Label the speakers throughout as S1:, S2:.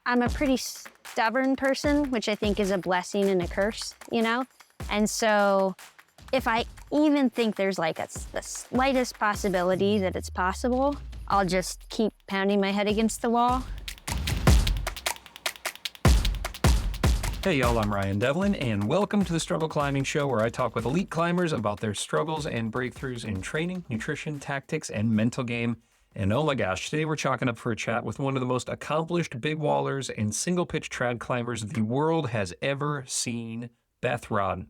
S1: I'm a pretty stubborn person, which I think is a blessing and a curse, you know? And so if I even think there's like the slightest possibility that it's possible, I'll just keep pounding my head against the wall.
S2: Hey y'all, I'm Ryan Devlin, and welcome to the Struggle Climbing Show, where I talk with elite climbers about their struggles and breakthroughs in training, nutrition, tactics, and mental game. And oh my gosh, today we're chalking up for a chat with one of the most accomplished big wallers and single-pitch trad climbers the world has ever seen, Beth Rodden.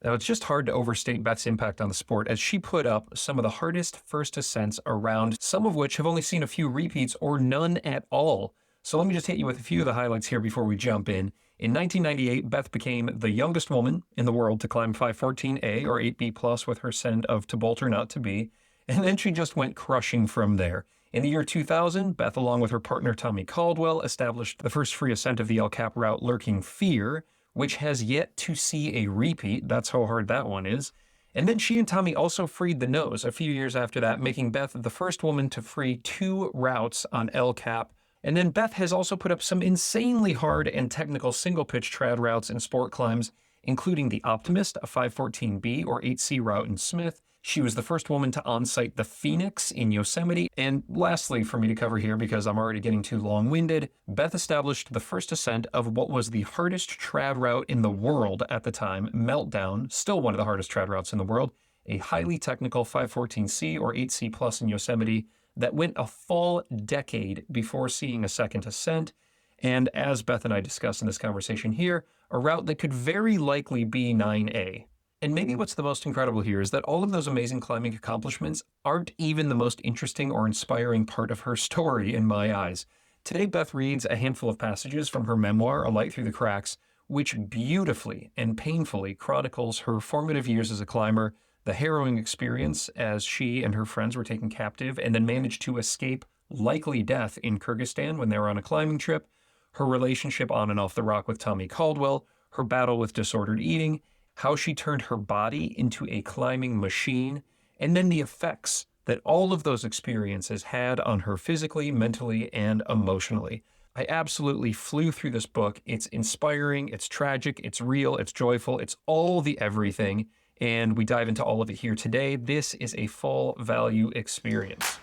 S2: Now, it's just hard to overstate Beth's impact on the sport, as she put up some of the hardest first ascents around, some of which have only seen a few repeats or none at all. So let me just hit you with a few of the highlights here before we jump in. In 1998, Beth became the youngest woman in the world to climb 514A or 8B plus with her send of To Bolt or Not to Be, and then she just went crushing from there. In the year 2000, Beth, along with her partner Tommy Caldwell, established the first free ascent of the El Cap route, Lurking Fear, which has yet to see a repeat. That's how hard that one is. And then she and Tommy also freed the nose a few years after that, making Beth the first woman to free 2 routes on El Cap. And then Beth has also put up some insanely hard and technical single-pitch trad routes and sport climbs, including the Optimist, a 514B or 8C route in Smith. She was the first woman to on-site the Phoenix in Yosemite. And lastly, for me to cover here, because I'm already getting too long-winded, Beth established the first ascent of what was the hardest trad route in the world at the time, Meltdown, still one of the hardest trad routes in the world, a highly technical 514C or 8C plus in Yosemite that went a full decade before seeing a second ascent, and as Beth and I discussed in this conversation here, a route that could very likely be 9A. And maybe what's the most incredible here is that all of those amazing climbing accomplishments aren't even the most interesting or inspiring part of her story in my eyes. Today, Beth reads a handful of passages from her memoir, A Light Through the Cracks, which beautifully and painfully chronicles her formative years as a climber, the harrowing experience as she and her friends were taken captive and then managed to escape likely death in Kyrgyzstan when they were on a climbing trip, her relationship on and off the rock with Tommy Caldwell, her battle with disordered eating, how she turned her body into a climbing machine, and then the effects that all of those experiences had on her physically, mentally, and emotionally. I absolutely flew through this book. It's inspiring, it's tragic, it's real, it's joyful, it's all the everything. And we dive into all of it here today. This is a full value experience.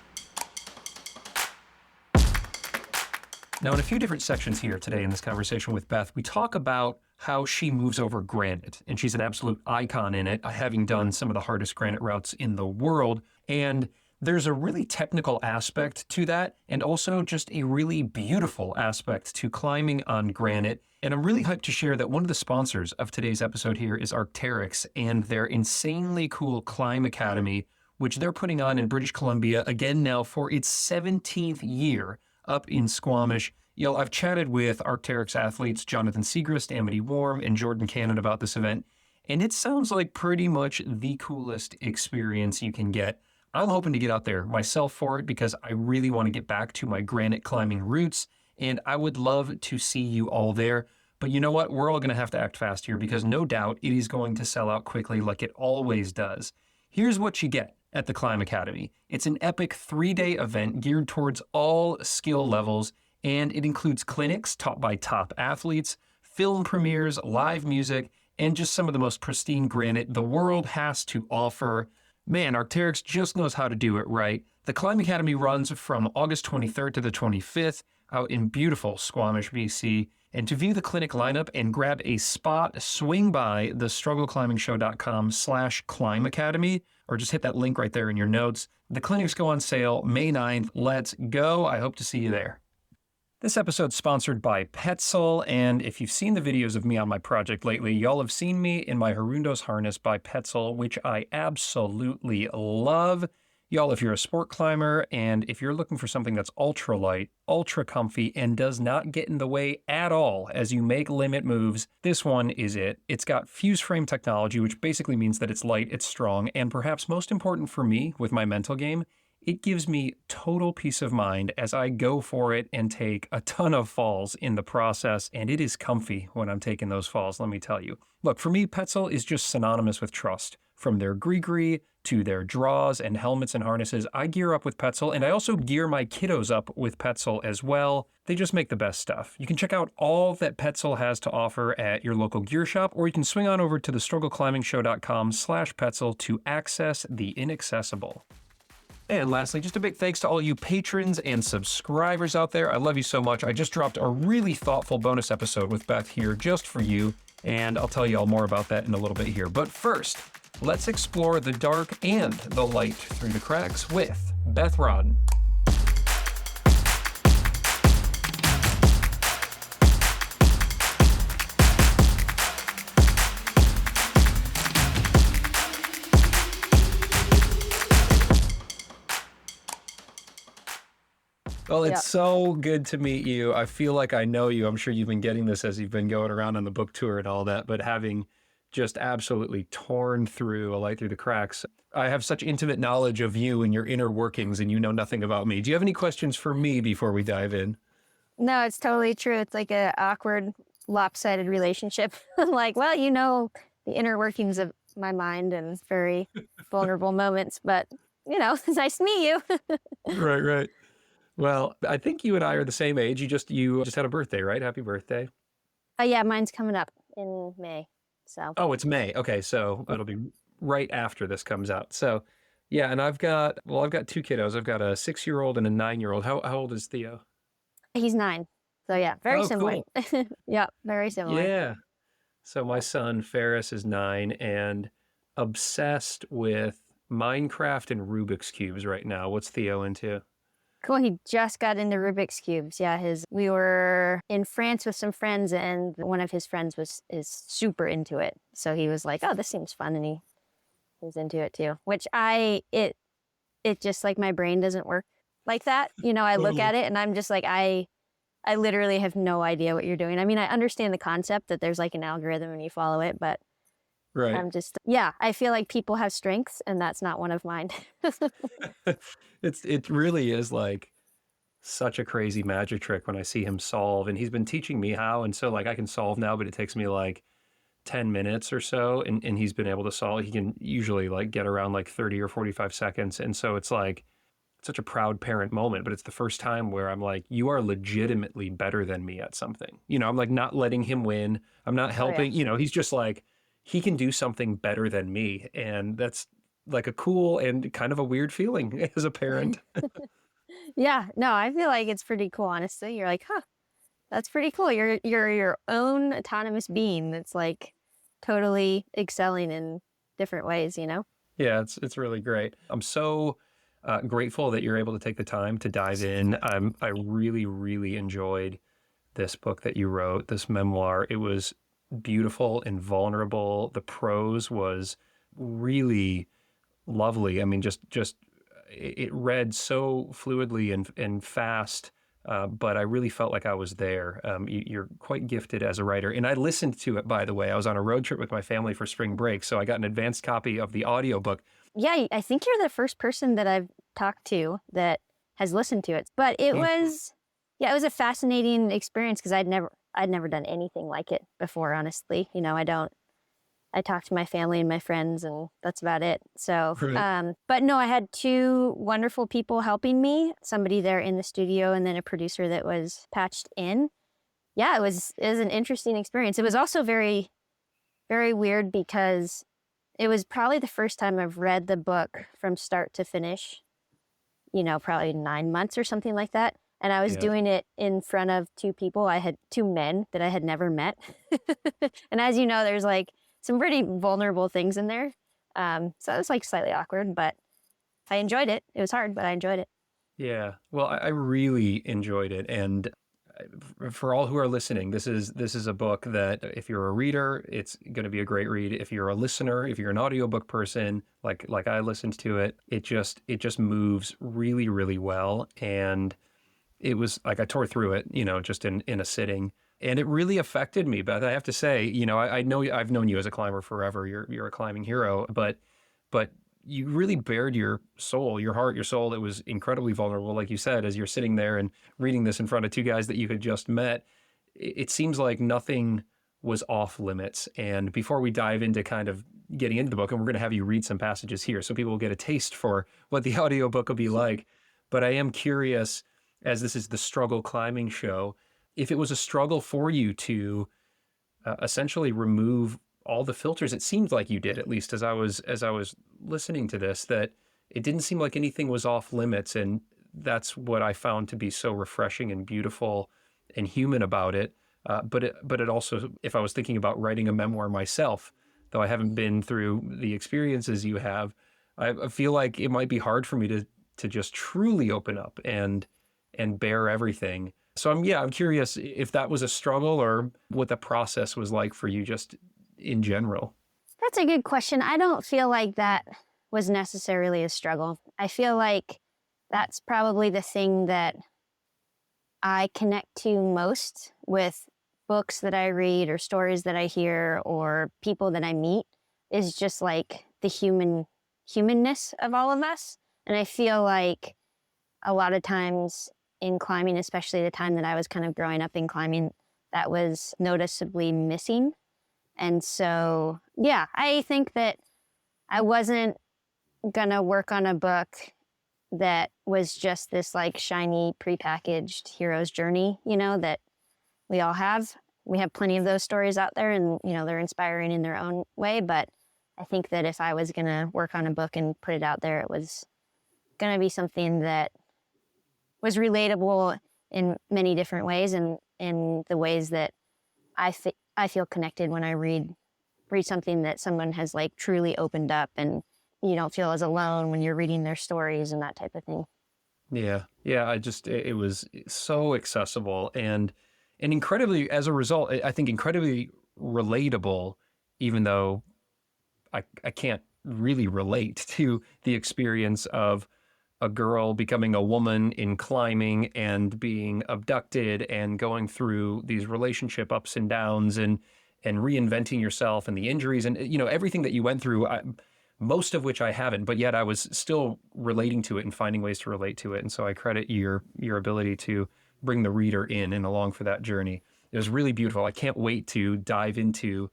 S2: Now, in a few different sections here today in this conversation with Beth, we talk about how she moves over granite, and she's an absolute icon in it, having done some of the hardest granite routes in the world. And there's a really technical aspect to that, and also just a really beautiful aspect to climbing on granite. And I'm really hyped to share that one of the sponsors of today's episode here is Arc'teryx and their insanely cool Climb Academy, which they're putting on in British Columbia again now for its 17th year up in Squamish. I've chatted with Arc'teryx athletes Jonathan Segrist, Amity Warm, and Jordan Cannon about this event, and it sounds like pretty much the coolest experience you can get. I'm hoping to get out there myself for it because I really want to get back to my granite climbing roots, and I would love to see you all there. But you know what? We're all going to have to act fast here because no doubt it is going to sell out quickly like it always does. Here's what you get at the Climb Academy. It's an epic 3-day event geared towards all skill levels, and it includes clinics taught by top athletes, film premieres, live music, and just some of the most pristine granite the world has to offer. Man, Arc'teryx just knows how to do it right. The Climb Academy runs from August 23rd to the 25th out in beautiful Squamish, BC. And to view the clinic lineup and grab a spot, swing by the struggleclimbing.com/Climb Academy, or just hit that link right there in your notes. The clinics go on sale May 9th. Let's go. I hope to see you there. This episode's sponsored by Petzl, and if you've seen the videos of me on my project lately, y'all have seen me in my Harundos harness by Petzl, which I absolutely love. Y'all, if you're a sport climber and if you're looking for something that's ultra light, ultra comfy, and does not get in the way at all as you make limit moves, this one is it. It's got fuse frame technology, which basically means that it's light, it's strong, and perhaps most important for me with my mental game, it gives me total peace of mind as I go for it and take a ton of falls in the process, and it is comfy when I'm taking those falls, let me tell you. Look, for me, Petzl is just synonymous with trust. From their gree-gree to their draws and helmets and harnesses. I gear up with Petzl, and I also gear my kiddos up with Petzl as well. They just make the best stuff. You can check out all that Petzl has to offer at your local gear shop, or you can swing on over to thestruggleclimbingshow.com/Petzl to access the inaccessible. And lastly, just a big thanks to all you patrons and subscribers out there. I love you so much. I just dropped a really thoughtful bonus episode with Beth here just for you, and I'll tell you all more about that in a little bit here. But first, let's explore the dark and the light through the cracks with Beth Rodden. Well, it's so good to meet you. I feel like I know you. I'm sure you've been getting this as you've been going around on the book tour and all that, but having just absolutely torn through A Light Through the Cracks, I have such intimate knowledge of you and your inner workings, and you know nothing about me. Do you have any questions for me before we dive in?
S1: No, it's totally true. It's like an awkward, lopsided relationship. Like, well, you know the inner workings of my mind and very vulnerable moments, but, you know, it's nice to meet you.
S2: Right. Well, I think you and I are the same age. You just had a birthday, right? Happy birthday.
S1: Yeah, mine's coming up in May. So.
S2: Oh, it's May. Okay, so it'll be right after this comes out. So, yeah, and I've got two kiddos. I've got a 6-year-old and a 9-year-old. How old is Theo?
S1: He's 9. So yeah, very similar.
S2: Cool.
S1: Yeah, very similar.
S2: Yeah. So my son Ferris is 9 and obsessed with Minecraft and Rubik's Cubes right now. What's Theo into?
S1: Cool. He just got into Rubik's Cubes. Yeah, we were in France with some friends, and one of his friends is super into it. So he was like, "Oh, this seems fun," and he was into it too. Which it just like my brain doesn't work like that. You know, I look at it and I'm just like, I literally have no idea what you're doing. I mean, I understand the concept that there's like an algorithm and you follow it, but
S2: right.
S1: I'm just, I feel like people have strengths and that's not one of mine.
S2: It really is like such a crazy magic trick when I see him solve, and he's been teaching me how, and so like I can solve now, but it takes me like 10 minutes or so, and he's been able to solve. He can usually like get around like 30 or 45 seconds, and so it's like such a proud parent moment, but it's the first time where I'm like, you are legitimately better than me at something. You know, I'm like not letting him win. I'm not helping, you know, he's just like, he can do something better than me, and that's like a cool and kind of a weird feeling as a parent.
S1: Yeah, no, I feel like it's pretty cool, honestly. You're like, huh, that's pretty cool. You're your own autonomous being that's like totally excelling in different ways, you know?
S2: Yeah, it's really great. I'm so grateful that you're able to take the time to dive in. I really, really enjoyed this book that you wrote, this memoir. It was beautiful and vulnerable. The prose was really lovely. I mean, just it read so fluidly and fast, but I really felt like I was there. You're quite gifted as a writer. And I listened to it, by the way. I was on a road trip with my family for spring break, so I got an advanced copy of the audiobook.
S1: Yeah, I think you're the first person that I've talked to that has listened to it. But it was a fascinating experience because I'd never done anything like it before, honestly. You know, I talked to my family and my friends, and that's about it. So, but no, I had 2 wonderful people helping me, somebody there in the studio and then a producer that was patched in. Yeah, it was an interesting experience. It was also very, very weird because it was probably the first time I've read the book from start to finish, you know, probably 9 months or something like that. And I was doing it in front of 2 people. I had 2 men that I had never met. And as you know, there's like some pretty vulnerable things in there. So it was like slightly awkward, but I enjoyed it. It was hard, but I enjoyed it.
S2: Yeah. Well, I really enjoyed it. And for all who are listening, this is a book that if you're a reader, it's going to be a great read. If you're a listener, if you're an audiobook person, like I listened to it, it just moves really, really well. And it was like I tore through it, you know, just in a sitting. And it really affected me, Beth. I have to say, you know, I know I've known you as a climber forever. You're a climbing hero, but you really bared your soul, your heart, your soul. It was incredibly vulnerable, like you said, as you're sitting there and reading this in front of 2 guys that you had just met. It seems like nothing was off limits. And before we dive into kind of getting into the book, and we're going to have you read some passages here so people will get a taste for what the audiobook will be like. But I am curious, as this is the Struggle Climbing Show, if it was a struggle for you to essentially remove all the filters. It seemed like you did, at least as I was listening to this, that it didn't seem like anything was off limits. And that's what I found to be so refreshing and beautiful and human about it. But it also, if I was thinking about writing a memoir myself, though I haven't been through the experiences you have, I feel like it might be hard for me to just truly open up and bear everything. So I'm curious if that was a struggle or what the process was like for you just in general.
S1: That's a good question. I don't feel like that was necessarily a struggle. I feel like that's probably the thing that I connect to most with books that I read or stories that I hear or people that I meet, is just like the humanness of all of us. And I feel like a lot of times in climbing, especially the time that I was kind of growing up in climbing, that was noticeably missing. And so, yeah, I think that I wasn't gonna work on a book that was just this like shiny prepackaged hero's journey, that we all have. We have plenty of those stories out there, and they're inspiring in their own way. But I think that if I was gonna work on a book and put it out there, it was gonna be something that was relatable in many different ways, and in the ways that I feel connected when I read something that someone has like truly opened up, and you don't feel as alone when you're reading their stories and that type of thing.
S2: Yeah. It was so accessible and incredibly, as a result, I think incredibly relatable, even though I can't really relate to the experience of a girl becoming a woman in climbing and being abducted and going through these relationship ups and downs and reinventing yourself and the injuries and everything that you went through, most of which I haven't, but yet I was still relating to it and finding ways to relate to it. And so I credit your ability to bring the reader in and along for that journey. It was really beautiful. I can't wait to dive into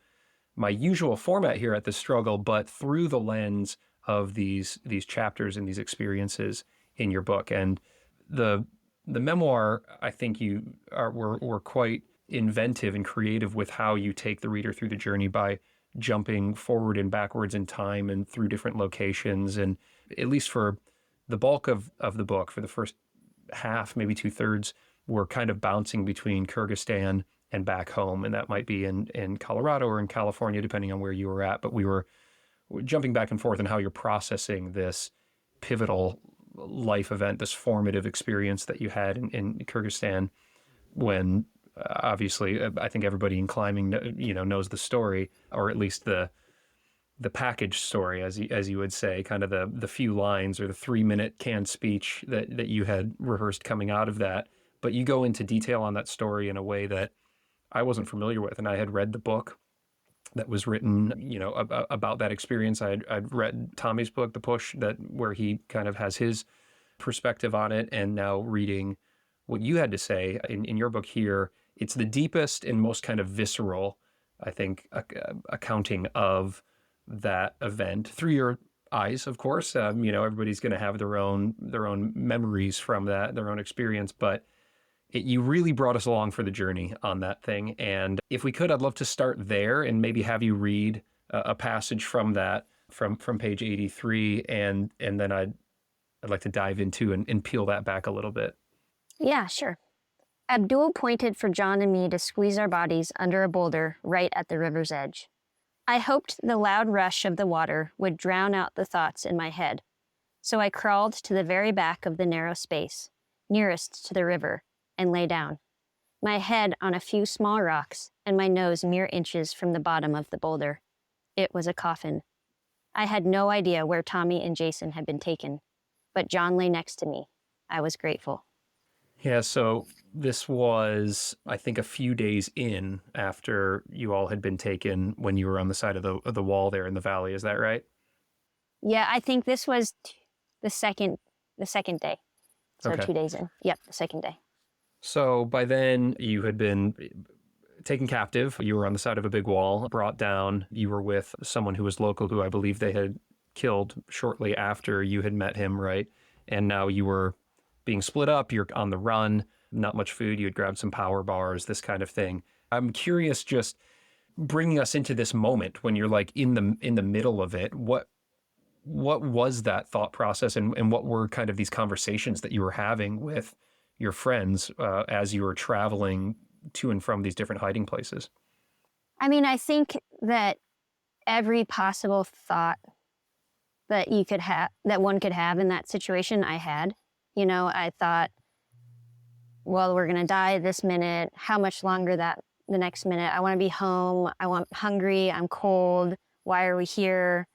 S2: my usual format here at The Struggle, but through the lens of these chapters and these experiences in your book. And the memoir, I think you were quite inventive and creative with how you take the reader through the journey by jumping forward and backwards in time and through different locations. And at least for the bulk of the book, for the first half, maybe 2/3, we're kind of bouncing between Kyrgyzstan and back home. And that might be in Colorado or in California, depending on where you were at. But we were jumping back and forth and how you're processing this pivotal life event, this formative experience that you had in Kyrgyzstan when obviously I think everybody in climbing knows the story, or at least the package story, as you would say, kind of the few lines or the 3-minute canned speech that you had rehearsed coming out of that. But you go into detail on that story in a way that I wasn't familiar with, and I had read the book that was written, about that experience. I'd read Tommy's book, The Push, where he kind of has his perspective on it, and now reading what you had to say in your book here, it's the deepest and most kind of visceral, I think, accounting of that event through your eyes, of course. Everybody's going to have their own memories from that, their own experience, but you really brought us along for the journey on that thing. And if we could, I'd love to start there and maybe have you read a passage from that, from page 83, and then I'd like to dive into and peel that back a little bit.
S1: Yeah, sure. Abdul pointed for John and me to squeeze our bodies under a boulder right at the river's edge. I hoped the loud rush of the water would drown out the thoughts in my head, so I crawled to the very back of the narrow space, nearest to the river, and lay down, my head on a few small rocks and my nose mere inches from the bottom of the boulder. It was a coffin. I had no idea where Tommy and Jason had been taken, but John lay next to me. I was grateful.
S2: Yeah, so this was, I think, a few days in after you all had been taken when you were on the side of the wall there in the valley. Is that right?
S1: Yeah, I think this was the second day. So
S2: Okay.
S1: 2 days in. Yep, the second day.
S2: So by then you had been taken captive. You were on the side of a big wall, brought down. You were with someone who was local, who I believe they had killed shortly after you had met him, right? And now you were being split up. You're on the run, not much food. You had grabbed some power bars, this kind of thing. I'm curious, just bringing us into this moment when you're like in the middle of it. What was that thought process, and what were kind of these conversations that you were having with your friends as you were traveling to and from these different hiding places?
S1: I mean, I think that every possible thought that you could have, that one could have in that situation, I had. You know, I thought, well, we're going to die this minute. How much longer the next minute? I want to be home. I'm hungry. I'm cold. Why are we here?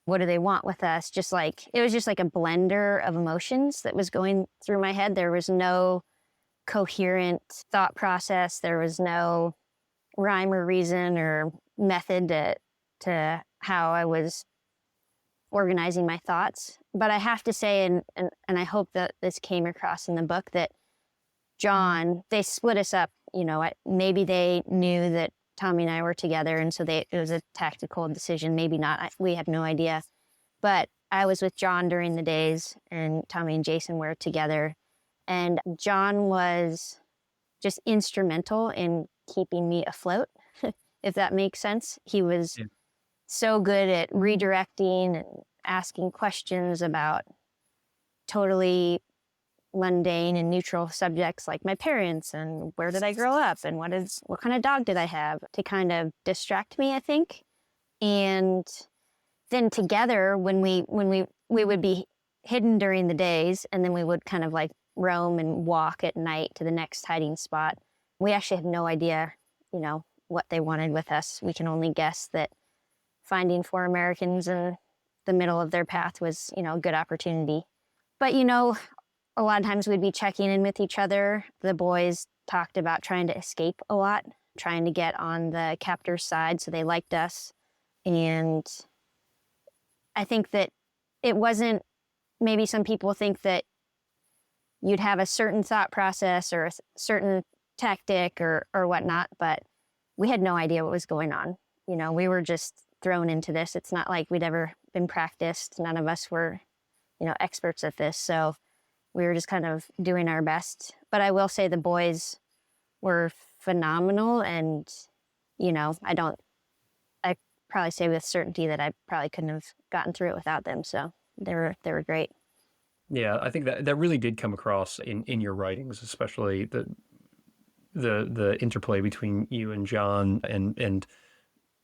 S1: What do they want with us? It was just like a blender of emotions that was going through my head. There was no coherent thought process. There was no rhyme or reason or method to how I was organizing my thoughts. But I have to say, and I hope that this came across in the book, that John, they split us up. You know, maybe they knew that Tommy and I were together, and so it was a tactical decision. Maybe not. We had no idea. But I was with John during the days, and Tommy and Jason were together. And John was just instrumental in keeping me afloat, if that makes sense. He was so good at redirecting and asking questions about totally mundane and neutral subjects like my parents and where did I grow up and what kind of dog did I have, to kind of distract me, I think. And then together, when we would be hidden during the days, and then we would kind of like roam and walk at night to the next hiding spot. We actually had no idea, you know, what they wanted with us. We can only guess that finding 4 Americans in the middle of their path was, you know, a good opportunity. But, you know, a lot of times we'd be checking in with each other. The boys talked about trying to escape a lot, trying to get on the captor's side, so they liked us. And I think that it wasn't, maybe some people think that you'd have a certain thought process or a certain tactic or whatnot, but we had no idea what was going on. You know, we were just thrown into this. It's not like we'd ever been practiced. None of us were, you know, experts at this. So we were just kind of doing our best. But I will say the boys were phenomenal, and, you know, I probably say with certainty that I probably couldn't have gotten through it without them. So they were great.
S2: Yeah, I think that really did come across in your writings, especially the interplay between you and John, and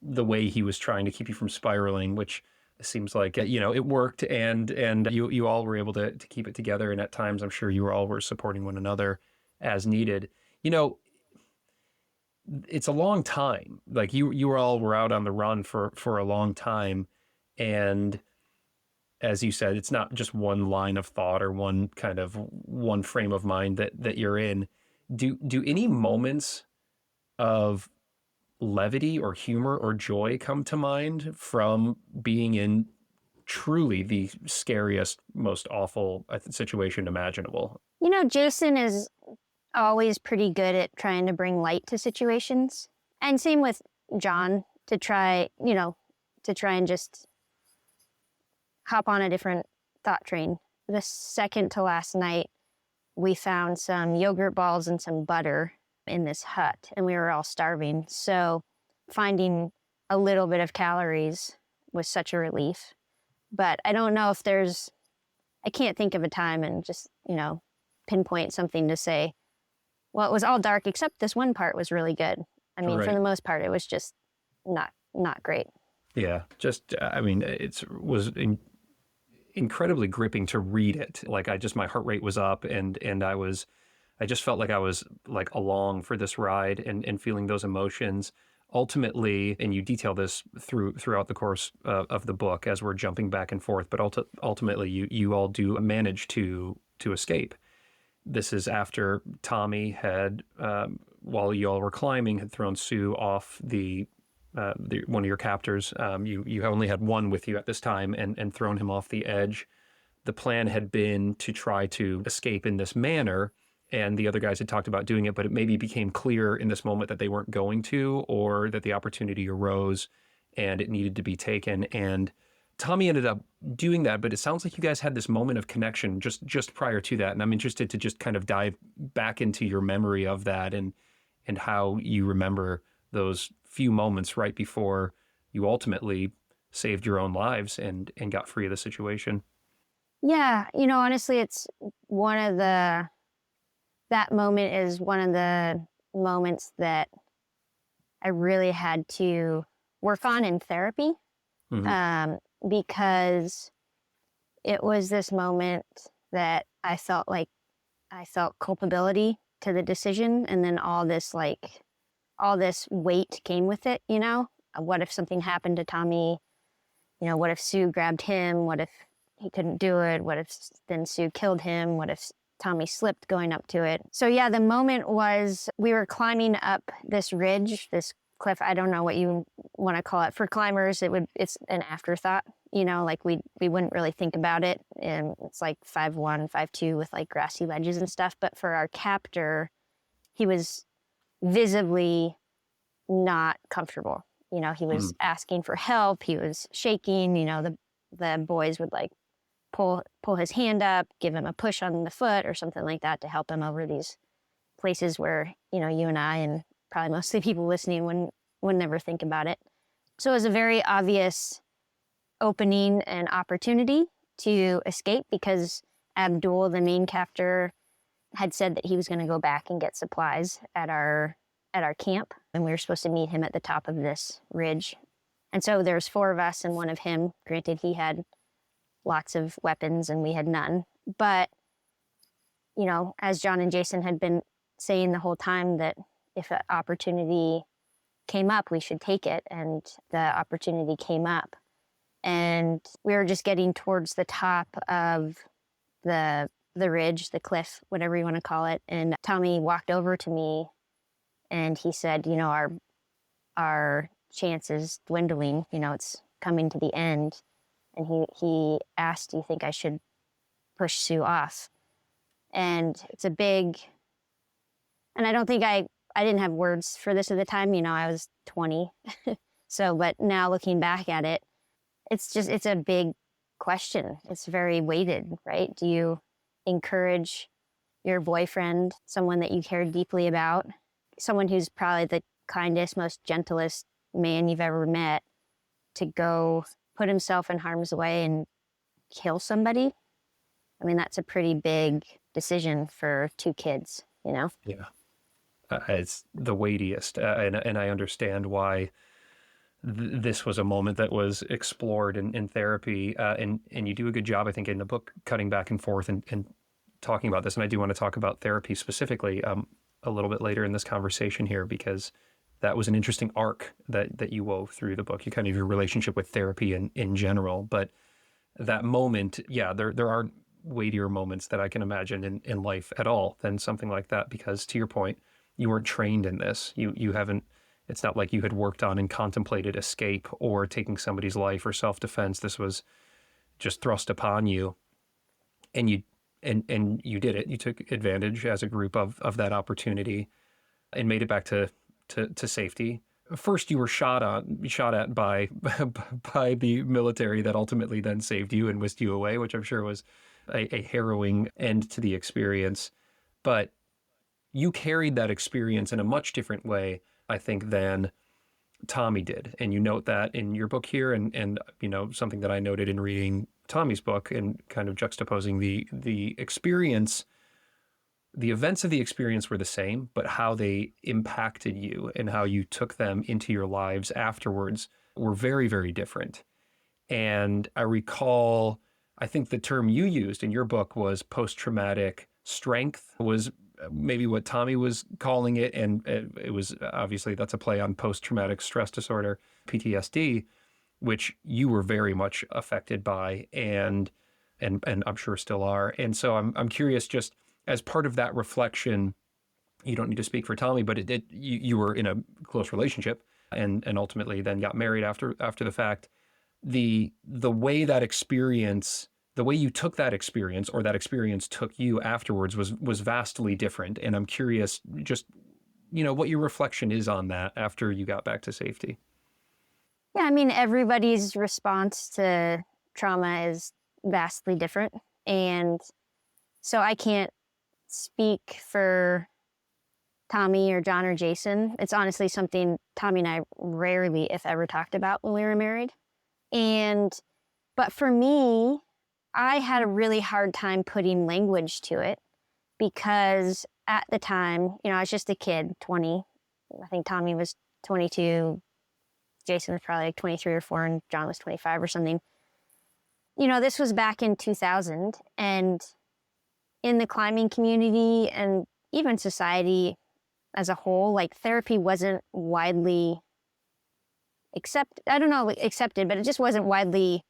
S2: the way he was trying to keep you from spiraling, which seems like, you know, it worked, and you all were able to keep it together, and at times I'm sure you all were supporting one another as needed. You know, it's a long time. Like you all were out on the run for a long time, and as you said, it's not just one line of thought or one frame of mind that you're in. Do any moments of levity or humor or joy come to mind from being in truly the scariest, most awful situation imaginable?
S1: You know, Jason is always pretty good at trying to bring light to situations. And same with John, to try and just hop on a different thought train. The second to last night, we found some yogurt balls and some butter in this hut, and we were all starving. So finding a little bit of calories was such a relief. But I don't know if I can't think of a time and just, you know, pinpoint something to say, well, it was all dark except this one part was really good. I mean,
S2: Right.
S1: For the most part, it was just not great.
S2: Yeah, just, I mean, was incredibly gripping to read it. Like my heart rate was up, and I just felt like I was like along for this ride, and feeling those emotions. Ultimately, and you detail this throughout the course of the book as we're jumping back and forth, but ultimately you all do manage to escape. This is after Tommy had, while you all were climbing, had thrown Sue off one of your captors. You only had one with you at this time, and thrown him off the edge. The plan had been to try to escape in this manner, and the other guys had talked about doing it, but it maybe became clear in this moment that they weren't going to, or that the opportunity arose and it needed to be taken. And Tommy ended up doing that, but it sounds like you guys had this moment of connection just prior to that. And I'm interested to just kind of dive back into your memory of that and how you remember those few moments right before you ultimately saved your own lives and got free of the situation.
S1: Yeah, honestly, it's one of the, that moment is one of the moments that I really had to work on in therapy, because it was this moment that I felt culpability to the decision, and then all this weight came with it. What if something happened to Tommy? What if Sue grabbed him? What if he couldn't do it? What if then Sue killed him? What if Tommy slipped going up to it? So yeah, the moment was we were climbing up this ridge, this cliff. I don't know what you want to call it. For climbers, it's an afterthought. Like we wouldn't really think about it. And it's like 5'1", 5'2" with like grassy ledges and stuff. But for our captor, he was visibly not comfortable. He was asking for help. He was shaking. The boys would like pull his hand up, give him a push on the foot or something like that to help him over these places where, you and I and probably most of the people listening wouldn't ever think about it. So it was a very obvious opening and opportunity to escape, because Abdul, the main captor, had said that he was going to go back and get supplies at our camp, and we were supposed to meet him at the top of this ridge. And so there's 4 of us and 1 of him. Granted, he had lots of weapons and we had none. But, as John and Jason had been saying the whole time, that if an opportunity came up, we should take it. And the opportunity came up. And we were just getting towards the top of the ridge, the cliff, whatever you want to call it. And Tommy walked over to me and he said, our chance is dwindling. It's coming to the end. And he asked, do you think I should push Sue off? And it's a big, and I don't think I didn't have words for this at the time. I was 20. So, but now looking back at it, it's a big question. It's very weighted, right? Do you encourage your boyfriend, someone that you care deeply about, someone who's probably the kindest, most gentlest man you've ever met, to go put himself in harm's way and kill somebody? I mean, that's a pretty big decision for 2 kids, Yeah.
S2: It's the weightiest. And I understand why this was a moment that was explored in therapy. And you do a good job, I think, in the book, cutting back and forth and talking about this. And I do want to talk about therapy specifically a little bit later in this conversation here, because that was an interesting arc that you wove through the book. You kind of your relationship with therapy in general. But that moment, there are weightier moments that I can imagine in life at all than something like that, because to your point, you weren't trained in this. You haven't, it's not like you had worked on and contemplated escape or taking somebody's life or self-defense. This was just thrust upon you, and you did it. You took advantage as a group of that opportunity and made it back to safety. First, you were shot at by the military that ultimately then saved you and whisked you away, which I'm sure was a harrowing end to the experience. But you carried that experience in a much different way, I think, than Tommy did. And you note that in your book here, and something that I noted in reading Tommy's book and kind of juxtaposing the experience. The events of the experience were the same, but how they impacted you and how you took them into your lives afterwards were very, very different. And I recall, I think the term you used in your book was post-traumatic strength, was maybe what Tommy was calling it. And it was obviously, that's a play on post-traumatic stress disorder, PTSD, which you were very much affected by and I'm sure still are. And so I'm curious, just as part of that reflection, you don't need to speak for Tommy, but you were in a close relationship and ultimately then got married after the fact. The way that experience the way you took that experience or that experience took you afterwards was vastly different. And I'm curious just, what your reflection is on that after you got back to safety.
S1: Yeah, I mean, everybody's response to trauma is vastly different. And so I can't speak for Tommy or John or Jason. It's honestly something Tommy and I rarely, if ever, talked about when we were married. But for me, I had a really hard time putting language to it because at the time, I was just a kid, 20. I think Tommy was 22. Jason was probably like 23 or 4, and John was 25 or something. This was back in 2000, and in the climbing community and even society as a whole, like therapy wasn't widely accepted, but it just wasn't widely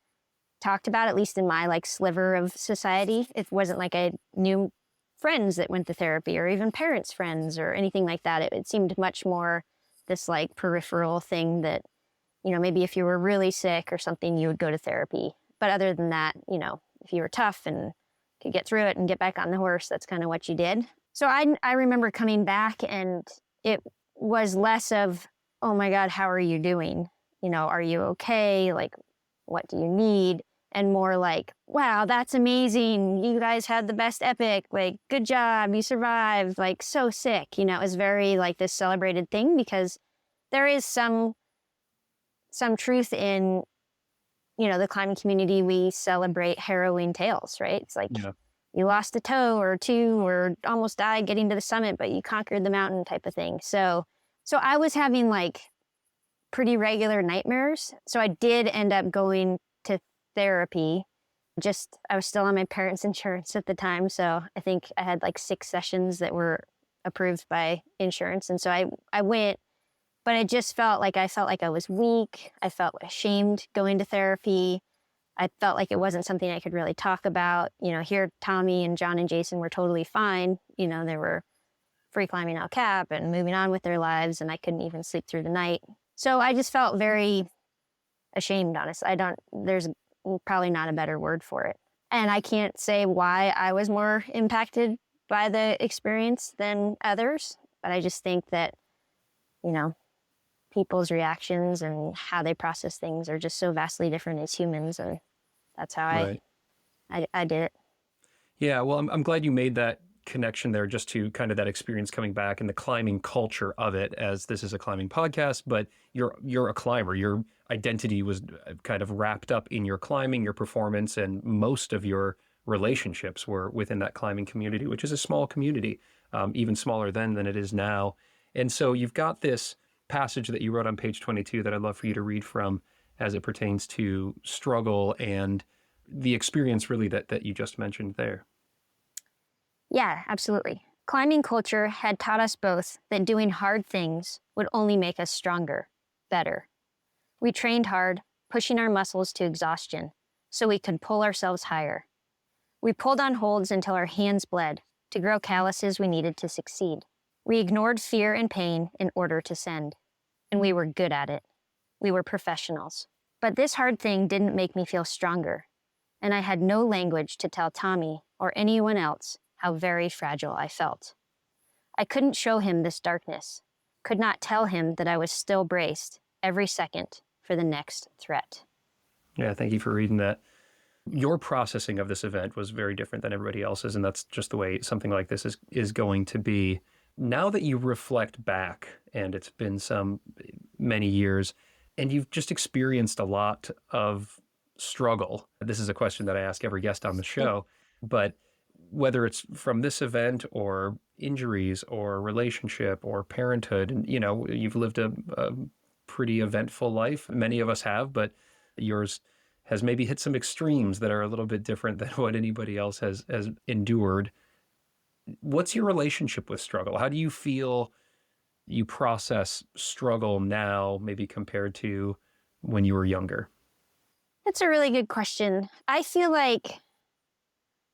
S1: talked about, at least in my like sliver of society. It wasn't like I knew friends that went to therapy or even parents' friends or anything like that. It seemed much more this like peripheral thing that, maybe if you were really sick or something, you would go to therapy. But other than that, if you were tough and could get through it and get back on the horse, that's kind of what you did. So I remember coming back, and it was less of, oh my God, how are you doing? Are you okay? Like, what do you need? And more like, wow, that's amazing. You guys had the best epic. Like, good job. You survived. Like, so sick. It was very like this celebrated thing because there is some truth in, the climbing community. We celebrate harrowing tales, right? It's like you lost a toe or two or almost died getting to the summit, but you conquered the mountain type of thing. So I was having like pretty regular nightmares. So I did end up going to therapy. I was still on my parents' insurance at the time. So I think I had like 6 sessions that were approved by insurance. And so I went, but I felt like I was weak. I felt ashamed going to therapy. I felt like it wasn't something I could really talk about. Here Tommy and John and Jason were totally fine. They were free climbing El Cap and moving on with their lives, and I couldn't even sleep through the night. So I just felt very ashamed, honestly. There's probably not a better word for it. And I can't say why I was more impacted by the experience than others, but I just think that, people's reactions and how they process things are just so vastly different as humans, and that's how I did it.
S2: Yeah, well, I'm glad you made that connection there, just to kind of that experience coming back and the climbing culture of it, as this is a climbing podcast, but you're a climber. Your identity was kind of wrapped up in your climbing, your performance, and most of your relationships were within that climbing community, which is a small community, even smaller then than it is now. And so you've got this passage that you wrote on page 22 that I'd love for you to read from as it pertains to struggle and the experience really that you just mentioned there.
S1: Yeah, absolutely. Climbing culture had taught us both that doing hard things would only make us stronger, better. We trained hard, pushing our muscles to exhaustion so we could pull ourselves higher. We pulled on holds until our hands bled to grow calluses we needed to succeed. We ignored fear and pain in order to send, and we were good at it. We were professionals. But this hard thing didn't make me feel stronger, and I had no language to tell Tommy or anyone else how very fragile I felt. I couldn't show him this darkness, could not tell him that I was still braced every second for the next threat.
S2: Yeah, thank you for reading that. Your processing of this event was very different than everybody else's, and that's just the way something like this is going to be. Now that you reflect back, and it's been many years, and you've just experienced a lot of struggle. This is a question that I ask every guest on the show, but whether it's from this event or injuries or relationship or parenthood, and you've lived a pretty eventful life. Many of us have, but yours has maybe hit some extremes that are a little bit different than what anybody else has endured. What's your relationship with struggle? How do you feel you process struggle now, maybe compared to when you were younger?
S1: That's a really good question. I feel like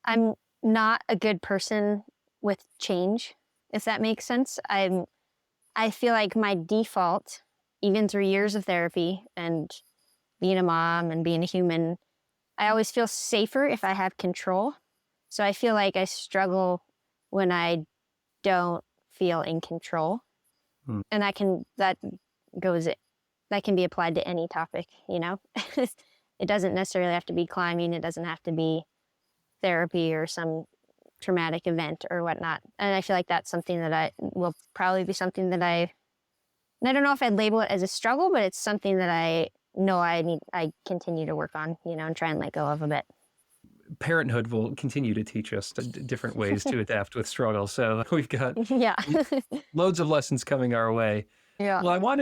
S1: I'm not a good person with change, if that makes sense. I feel like my default, even through years of therapy and being a mom and being a human, I always feel safer if I have control. So I feel like I struggle when I don't feel in control. And that can be applied to any topic, you know? It doesn't necessarily have to be climbing. It doesn't have to be therapy or some traumatic event or whatnot. And I feel like that's something that will probably be something that and I don't know if I'd label it as a struggle, but it's something that I know I continue to work on, you know, and try and let go of a bit.
S2: Parenthood will continue to teach us different ways to adapt with struggle. So we've got loads of lessons coming our way.
S1: Yeah.
S2: Well, I want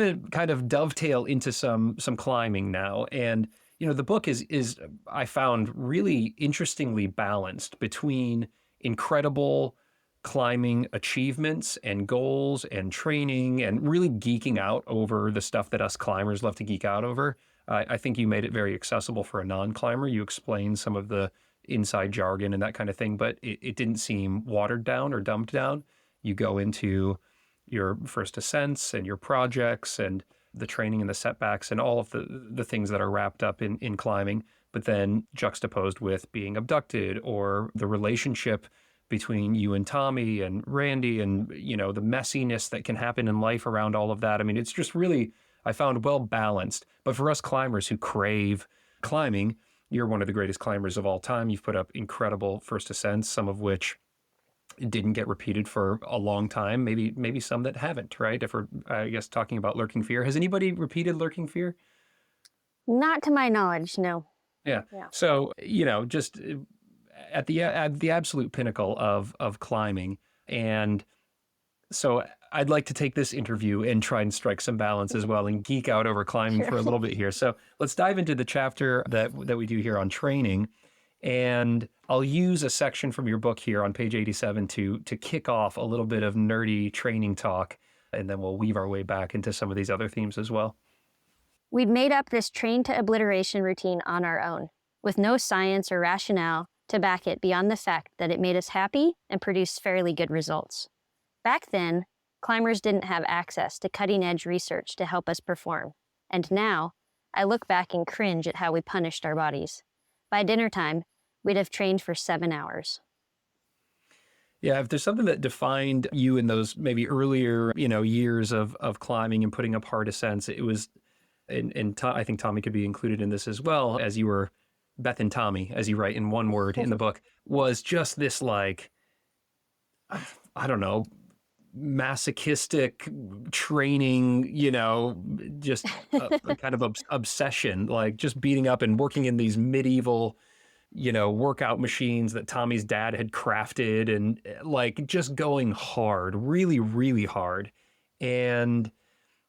S2: to kind of dovetail into some climbing now. And, you know, the book is I found really interestingly balanced between incredible climbing achievements and goals and training and really geeking out over the stuff that us climbers love to geek out over. I think you made it very accessible for a non-climber. You explained some of the inside jargon and that kind of thing, but it didn't seem watered down or dumbed down. You go into your first ascents and your projects and the training and the setbacks and all of the things that are wrapped up in climbing, but then juxtaposed with being abducted or the relationship between you and Tommy and Randy and, you know, the messiness that can happen in life around all of that. I mean, it's just really, I found well balanced. But for us climbers who crave climbing, you're one of the greatest climbers of all time. You've put up incredible first ascents, some of which didn't get repeated for a long time. Maybe some that haven't, right? If we're, I guess, talking about Lurking Fear. Has anybody repeated Lurking Fear?
S1: Not to my knowledge, no.
S2: Yeah. So, you know, just at the absolute pinnacle of climbing. And so I'd like to take this interview and try and strike some balance as well and geek out over climbing for a little bit here. So let's dive into the chapter that we do here on training. And I'll use a section from your book here on page 87 to kick off a little bit of nerdy training talk. And then we'll weave our way back into some of these other themes as well.
S1: We'd made up this train to obliteration routine on our own, with no science or rationale to back it beyond the fact that it made us happy and produced fairly good results. Back then, climbers didn't have access to cutting-edge research to help us perform. And now, I look back and cringe at how we punished our bodies. By dinner time, we'd have trained for 7 hours.
S2: Yeah, if there's something that defined you in those maybe earlier, you know, years of climbing and putting up hard ascents, it was, I think Tommy could be included in this as well, as you were Beth and Tommy, as you write in one word in the book, was just this like, I don't know, masochistic training, you know, just a kind of obsession, like just beating up and working in these medieval, you know, workout machines that Tommy's dad had crafted and like just going hard, really, really hard. And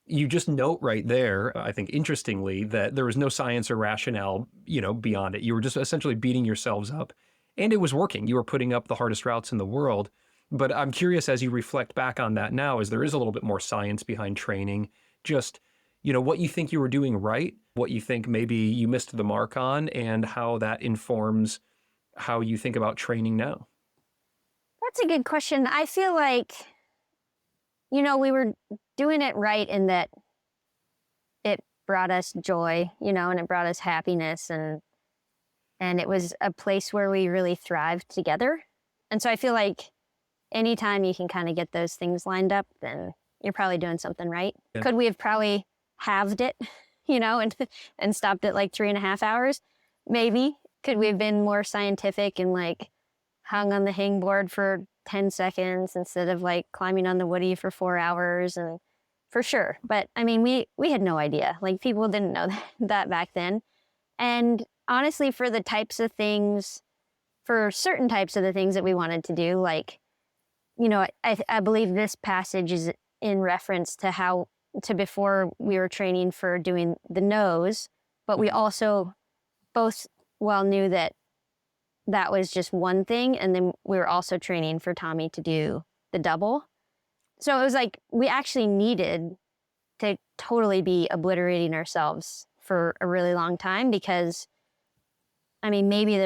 S2: you just note right there, I think interestingly, that there was no science or rationale, you know, beyond it. You were just essentially beating yourselves up and it was working. You were putting up the hardest routes in the world. But I'm curious, as you reflect back on that now, as there is a little bit more science behind training, just, you know, what you think you were doing right, what you think maybe you missed the mark on, and how that informs how you think about training now.
S1: That's a good question. I feel like, you know, we were doing it right in that it brought us joy, you know, and it brought us happiness, and it was a place where we really thrived together. And so I feel like anytime you can kind of get those things lined up, then you're probably doing something right. Yeah. Could we have probably halved it, you know, and stopped at like 3.5 hours? Maybe. Could we have been more scientific and like hung on the hangboard for 10 seconds instead of like climbing on the woody for 4 hours? And for sure. But I mean, we had no idea. Like people didn't know that back then. And honestly, for the types of things, for certain types of the things that we wanted to do, like, you know, I believe this passage is in reference to before we were training for doing the nose, but we also both well knew that was just one thing. And then we were also training for Tommy to do the double. So it was like, we actually needed to totally be obliterating ourselves for a really long time because, I mean, maybe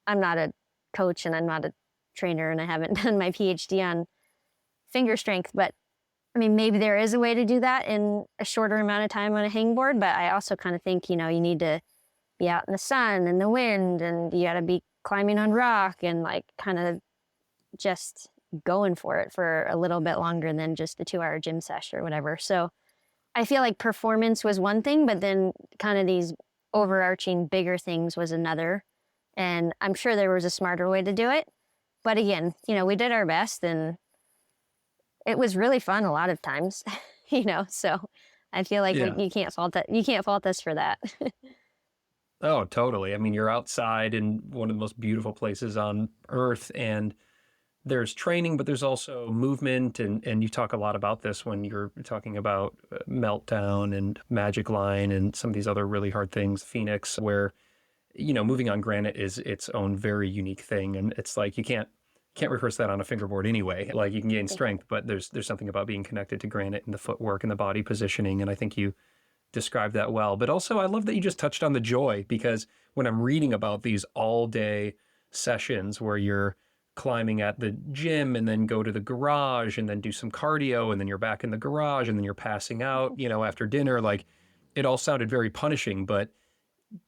S1: I'm not a coach and I'm not a trainer and I haven't done my PhD on finger strength, but I mean, maybe there is a way to do that in a shorter amount of time on a hangboard, but I also kind of think, you know, you need to be out in the sun and the wind, and you got to be climbing on rock and like kind of just going for it for a little bit longer than just a 2-hour gym session or whatever. So I feel like performance was one thing, but then kind of these overarching bigger things was another. And I'm sure there was a smarter way to do it. But again, we did our best, and it was really fun a lot of times, so I feel like you can't fault it. You can't fault us for that.
S2: Oh, totally. I mean, you're outside in one of the most beautiful places on earth, and there's training, but there's also movement. And you talk a lot about this when you're talking about Meltdown and Magic Line and some of these other really hard things, Phoenix, where, moving on granite is its own very unique thing. And it's like, you can't rehearse that on a fingerboard anyway. Like, you can gain strength, but there's something about being connected to granite and the footwork and the body positioning. And I think you described that well. But also, I love that you just touched on the joy, because when I'm reading about these all-day sessions where you're climbing at the gym and then go to the garage and then do some cardio and then you're back in the garage and then you're passing out, after dinner, like, it all sounded very punishing, but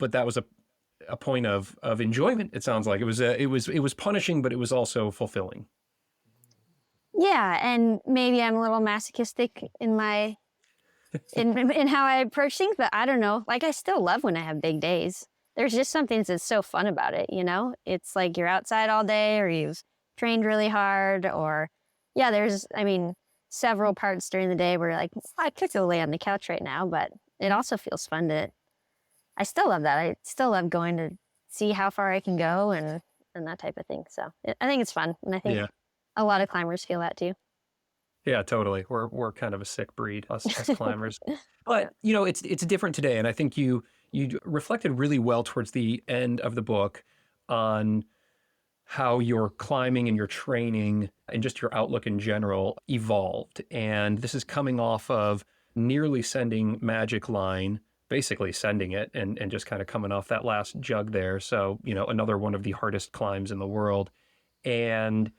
S2: that was a point of enjoyment. It sounds like it was punishing, but it was also fulfilling.
S1: Yeah, and maybe I'm a little masochistic in my in how I approach things, but I don't know. Like, I still love when I have big days. There's just something that's so fun about it, It's like you're outside all day, or you've trained really hard, or there's several parts during the day where you're like, I could go lay on the couch right now, but it also feels fun I still love that. I still love going to see how far I can go and that type of thing. So I think it's fun. And I think a lot of climbers feel that too.
S2: Yeah, totally. We're kind of a sick breed, us climbers. But, it's different today. And I think you reflected really well towards the end of the book on how your climbing and your training and just your outlook in general evolved. And this is coming off of nearly sending Magic Line, basically sending it and just kind of coming off that last jug there. So, another one of the hardest climbs in the world. And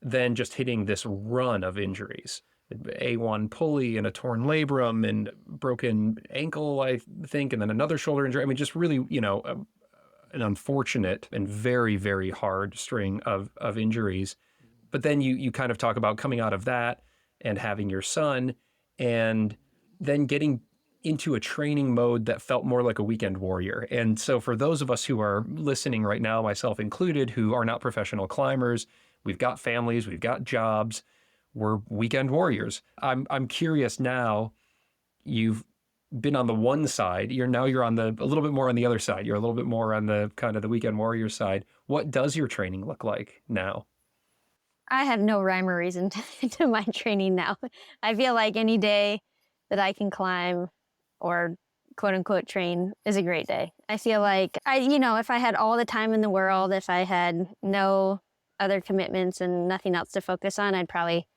S2: then just hitting this run of injuries, A1 pulley and a torn labrum and broken ankle, I think, and then another shoulder injury. I mean, just really, an unfortunate and very, very hard string of injuries. But then you kind of talk about coming out of that and having your son, and then getting into a training mode that felt more like a weekend warrior. And so for those of us who are listening right now, myself included, who are not professional climbers, we've got families, we've got jobs, we're weekend warriors. I'm curious now, you've been on the one side, you're on a little bit more on the other side. You're a little bit more on the kind of the weekend warrior side. What does your training look like now?
S1: I have no rhyme or reason to my training now. I feel like any day that I can climb or quote unquote train is a great day. I feel like if I had all the time in the world, if I had no other commitments and nothing else to focus on, I'd probably,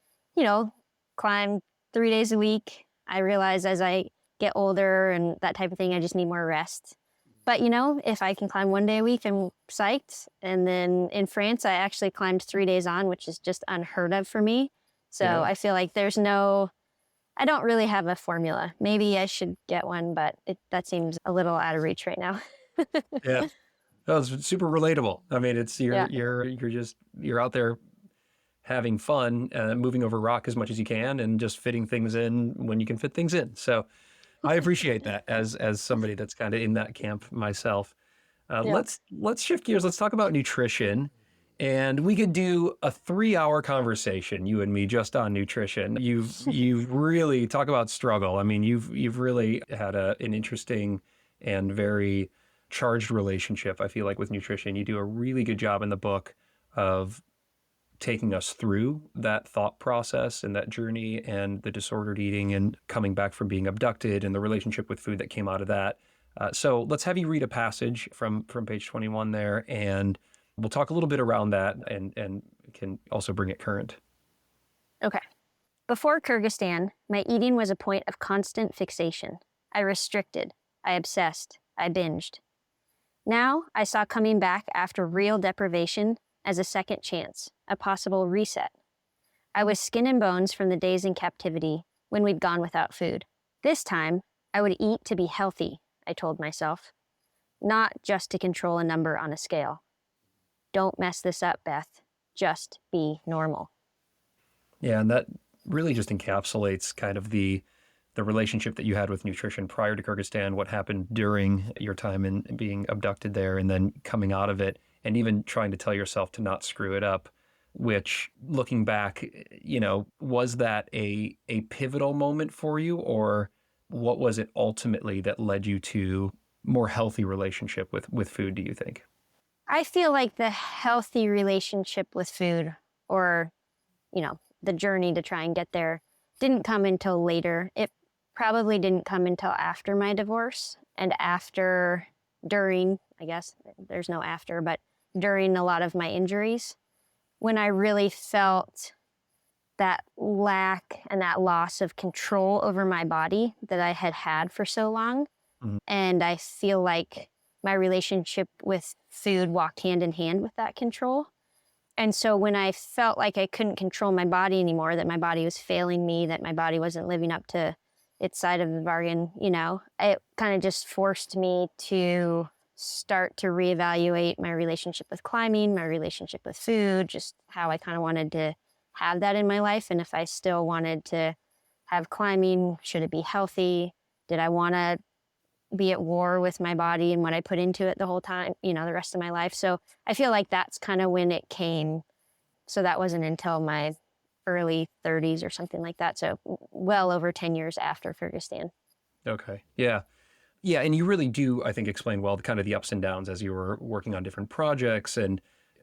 S1: climb 3 days a week. I realize as I get older and that type of thing, I just need more rest. But, if I can climb 1 day a week, I'm psyched. And then in France, I actually climbed 3 days on, which is just unheard of for me. So I feel like I don't really have a formula. Maybe I should get one, but that seems a little out of reach right now.
S2: Yeah. That was super relatable. I mean, it's you're out there having fun, moving over rock as much as you can, and just fitting things in when you can fit things in. So I appreciate that as somebody that's kind of in that camp myself. Let's shift gears. Let's talk about nutrition. And we could do a 3-hour conversation, you and me, just on nutrition. You've really talk about struggle. I mean, you've really had an interesting and very charged relationship, I feel like, with nutrition. You do a really good job in the book of taking us through that thought process and that journey and the disordered eating and coming back from being abducted and the relationship with food that came out of that. So let's have you read a passage from page 21 there, and we'll talk a little bit around that and can also bring it current.
S1: Okay. Before Kyrgyzstan, my eating was a point of constant fixation. I restricted, I obsessed, I binged. Now I saw coming back after real deprivation as a second chance, a possible reset. I was skin and bones from the days in captivity when we'd gone without food. This time, I would eat to be healthy, I told myself. not just to control a number on a scale. Don't mess this up, Beth. Just be normal.
S2: Yeah, and that really just encapsulates kind of the relationship that you had with nutrition prior to Kyrgyzstan, what happened during your time in being abducted there, and then coming out of it, and even trying to tell yourself to not screw it up, which, looking back, was that a pivotal moment for you, or what was it ultimately that led you to more healthy relationship with food, do you think?
S1: I feel like the healthy relationship with food, or, the journey to try and get there, didn't come until later. It probably didn't come until after my divorce and during, I guess, there's no after, but during a lot of my injuries, when I really felt that lack and that loss of control over my body that I had had for so long.
S2: Mhm.
S1: And I feel like my relationship with food walked hand in hand with that control. And so when I felt like I couldn't control my body anymore, that my body was failing me, that my body wasn't living up to its side of the bargain, it kind of just forced me to start to reevaluate my relationship with climbing, my relationship with food, just how I kind of wanted to have that in my life. And if I still wanted to have climbing, should it be healthy? Did I want to be at war with my body and what I put into it the whole time, the rest of my life? So I feel like that's kind of when it came. So that wasn't until my early 30s or something like that. So well over 10 years after Kyrgyzstan.
S2: Okay. Yeah. Yeah. And you really do, I think, explain well the kind of the ups and downs as you were working on different projects. And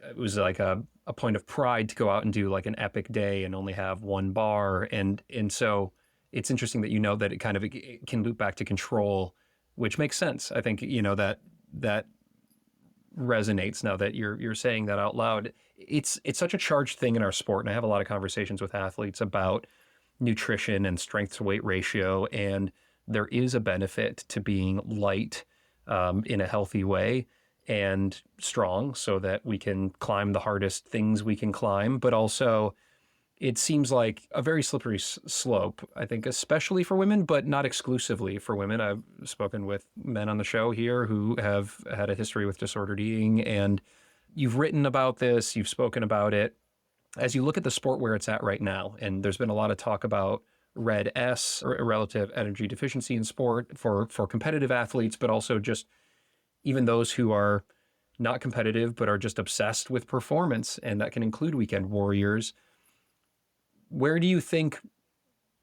S2: it was like a point of pride to go out and do like an epic day and only have one bar. And so it's interesting that that it can loop back to control, which makes sense. I think, that resonates now that you're saying that out loud. It's such a charged thing in our sport. And I have a lot of conversations with athletes about nutrition and strength to weight ratio. And there is a benefit to being light in a healthy way and strong so that we can climb the hardest things we can climb. But also, it seems like a very slippery slope, I think, especially for women, but not exclusively for women. I've spoken with men on the show here who have had a history with disordered eating, and you've written about this, you've spoken about it. As you look at the sport where it's at right now, and there's been a lot of talk about red S, or relative energy deficiency in sport for competitive athletes, but also just even those who are not competitive but are just obsessed with performance, and that can include weekend warriors. Where do you think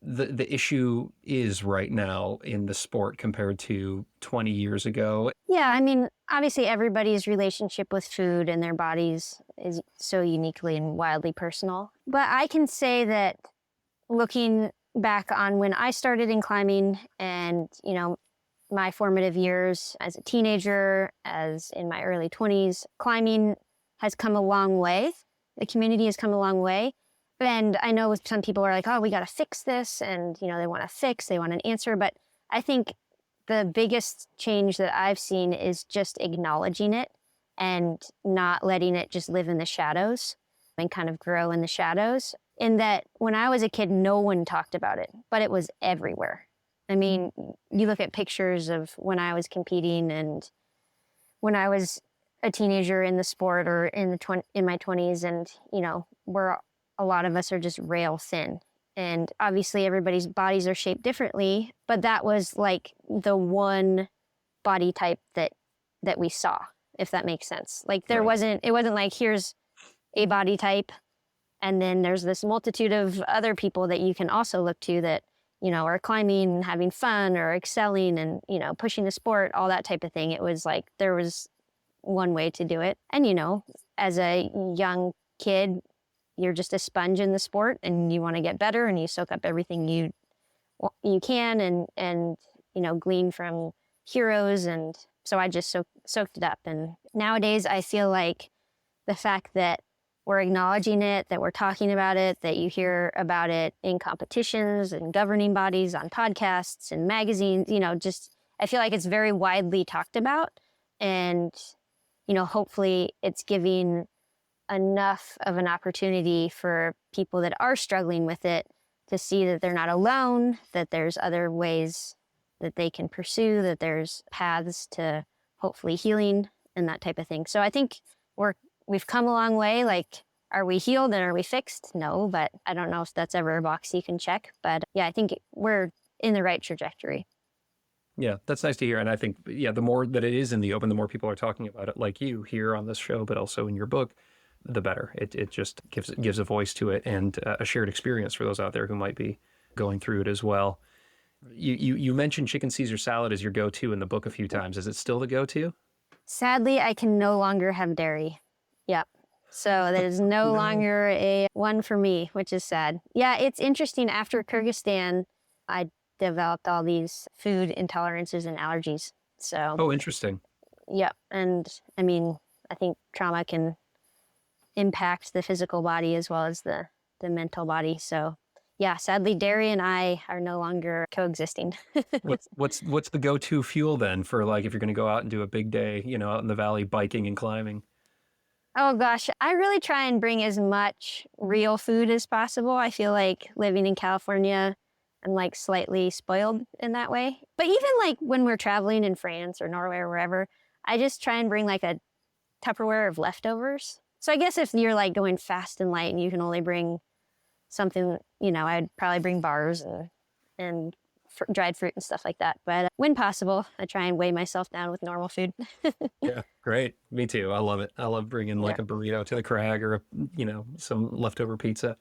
S2: the issue is right now in the sport compared to 20 years ago?
S1: Yeah, I mean, obviously everybody's relationship with food and their bodies is so uniquely and wildly personal. But I can say that looking back on when I started in climbing and, my formative years as a teenager, as in my early 20s, climbing has come a long way. The community has come a long way. And I know some people are like, oh, we got to fix this. And, they want they want an answer. But I think the biggest change that I've seen is just acknowledging it and not letting it just live in the shadows and kind of grow in the shadows. In that when I was a kid, no one talked about it, but it was everywhere. I mean, you look at pictures of when I was competing and when I was a teenager in the sport or in my 20s, and, a lot of us are just rail thin. And obviously everybody's bodies are shaped differently, but that was like the one body type that we saw, if that makes sense. Like it wasn't like here's a body type and then there's this multitude of other people that you can also look to that, are climbing and having fun or excelling and, pushing the sport, all that type of thing. It was like there was one way to do it. And, as a young kid, you're just a sponge in the sport and you want to get better and you soak up everything you can and glean from heroes. And so I just soaked it up. And nowadays I feel like the fact that we're acknowledging it, that we're talking about it, that you hear about it in competitions and governing bodies, on podcasts and magazines, just I feel like it's very widely talked about. And, hopefully it's giving enough of an opportunity for people that are struggling with it to see that they're not alone, that there's other ways that they can pursue, that there's paths to hopefully healing and that type of thing. So I think we've come a long way. Like, are we healed and are we fixed? No, but I don't know if that's ever a box you can check. But yeah, I think we're in the right trajectory.
S2: Yeah, that's nice to hear. And I think, yeah, the more that it is in the open, the more people are talking about it, like you here on this show, but also in your book, the better. It just gives a voice to it and a shared experience for those out there who might be going through it as well. You mentioned chicken Caesar salad as your go-to in the book a few times. Is it still the go-to?
S1: Sadly, I can no longer have dairy. Yep. So that is no longer a one for me, which is sad. Yeah, it's interesting. After Kyrgyzstan, I developed all these food intolerances and allergies. So,
S2: Oh, interesting.
S1: yep. And I mean, I think trauma can impact the physical body as well as the mental body. So, yeah, sadly, dairy and I are no longer coexisting.
S2: What's the go-to fuel then for, like, if you're going to go out and do a big day, out in the valley biking and climbing?
S1: Oh gosh, I really try and bring as much real food as possible. I feel like living in California, I'm like slightly spoiled in that way. But even like when we're traveling in France or Norway or wherever, I just try and bring like a Tupperware of leftovers. So I guess if you're like going fast and light and you can only bring something, I'd probably bring bars and dried fruit and stuff like that. But when possible, I try and weigh myself down with normal food.
S2: Yeah, great. Me too. I love it. I love bringing like a burrito to the crag or, some leftover pizza.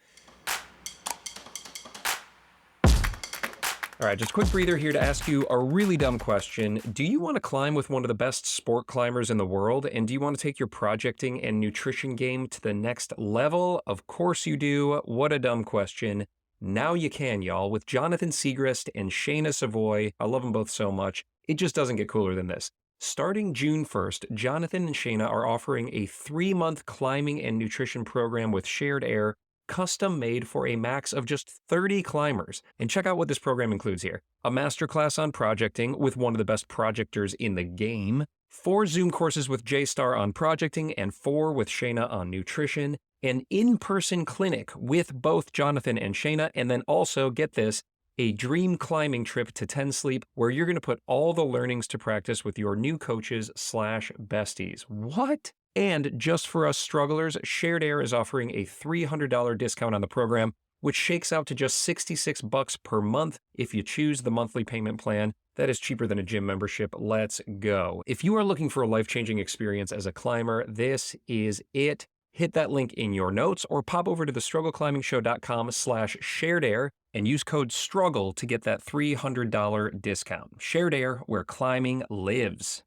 S2: All right, just a quick breather here to ask you a really dumb question. Do you want to climb with one of the best sport climbers in the world? And do you want to take your projecting and nutrition game to the next level? Of course you do. What a dumb question. Now you can, y'all, with Jonathan Segrist and Shayna Savoy. I love them both so much. It just doesn't get cooler than this. Starting June 1st, Jonathan and Shayna are offering a 3-month climbing and nutrition program with Shared Air, custom made for a max of just 30 climbers. And check out what this program includes here. A masterclass on projecting with one of the best projectors in the game, 4 Zoom courses with J-Star on projecting, and 4 with Shayna on nutrition, an in-person clinic with both Jonathan and Shayna, and then also, get this, a dream climbing trip to 10 Sleep where you're going to put all the learnings to practice with your new coaches/besties. What? And just for us strugglers, Shared Air is offering a $300 discount on the program, which shakes out to just $66 per month if you choose the monthly payment plan. That is cheaper than a gym membership. Let's go. If you are looking for a life-changing experience as a climber, this is it. Hit that link in your notes or pop over to thestruggleclimbing.com/sharedair and use code STRUGGLE to get that $300 discount. Shared Air, where climbing lives.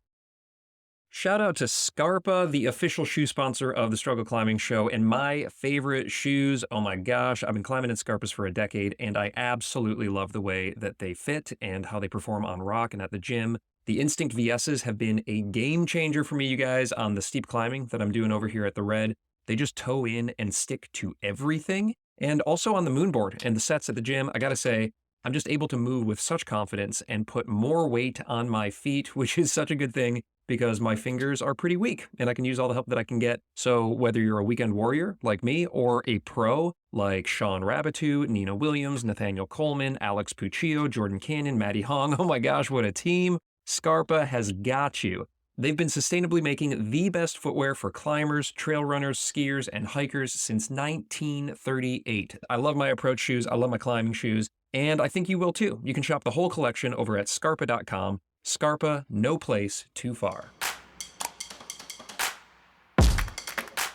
S2: Shout out to Scarpa, the official shoe sponsor of the Struggle Climbing Show, and my favorite shoes. Oh my gosh, I've been climbing in Scarpas for a decade, and I absolutely love the way that they fit and how they perform on rock and at the gym. The Instinct VSs have been a game changer for me, you guys, on the steep climbing that I'm doing over here at the Red. They just toe in and stick to everything. And also on the Moonboard and the sets at the gym, I gotta say, I'm just able to move with such confidence and put more weight on my feet, which is such a good thing because my fingers are pretty weak and I can use all the help that I can get. So whether you're a weekend warrior like me or a pro like Sean Rabitou, Nina Williams, Nathaniel Coleman, Alex Puccio, Jordan Cannon, Maddie Hong, oh my gosh, what a team. Scarpa has got you. They've been sustainably making the best footwear for climbers, trail runners, skiers, and hikers since 1938. I love my approach shoes. I love my climbing shoes. And I think you will too. You can shop the whole collection over at scarpa.com. Scarpa, no place too far.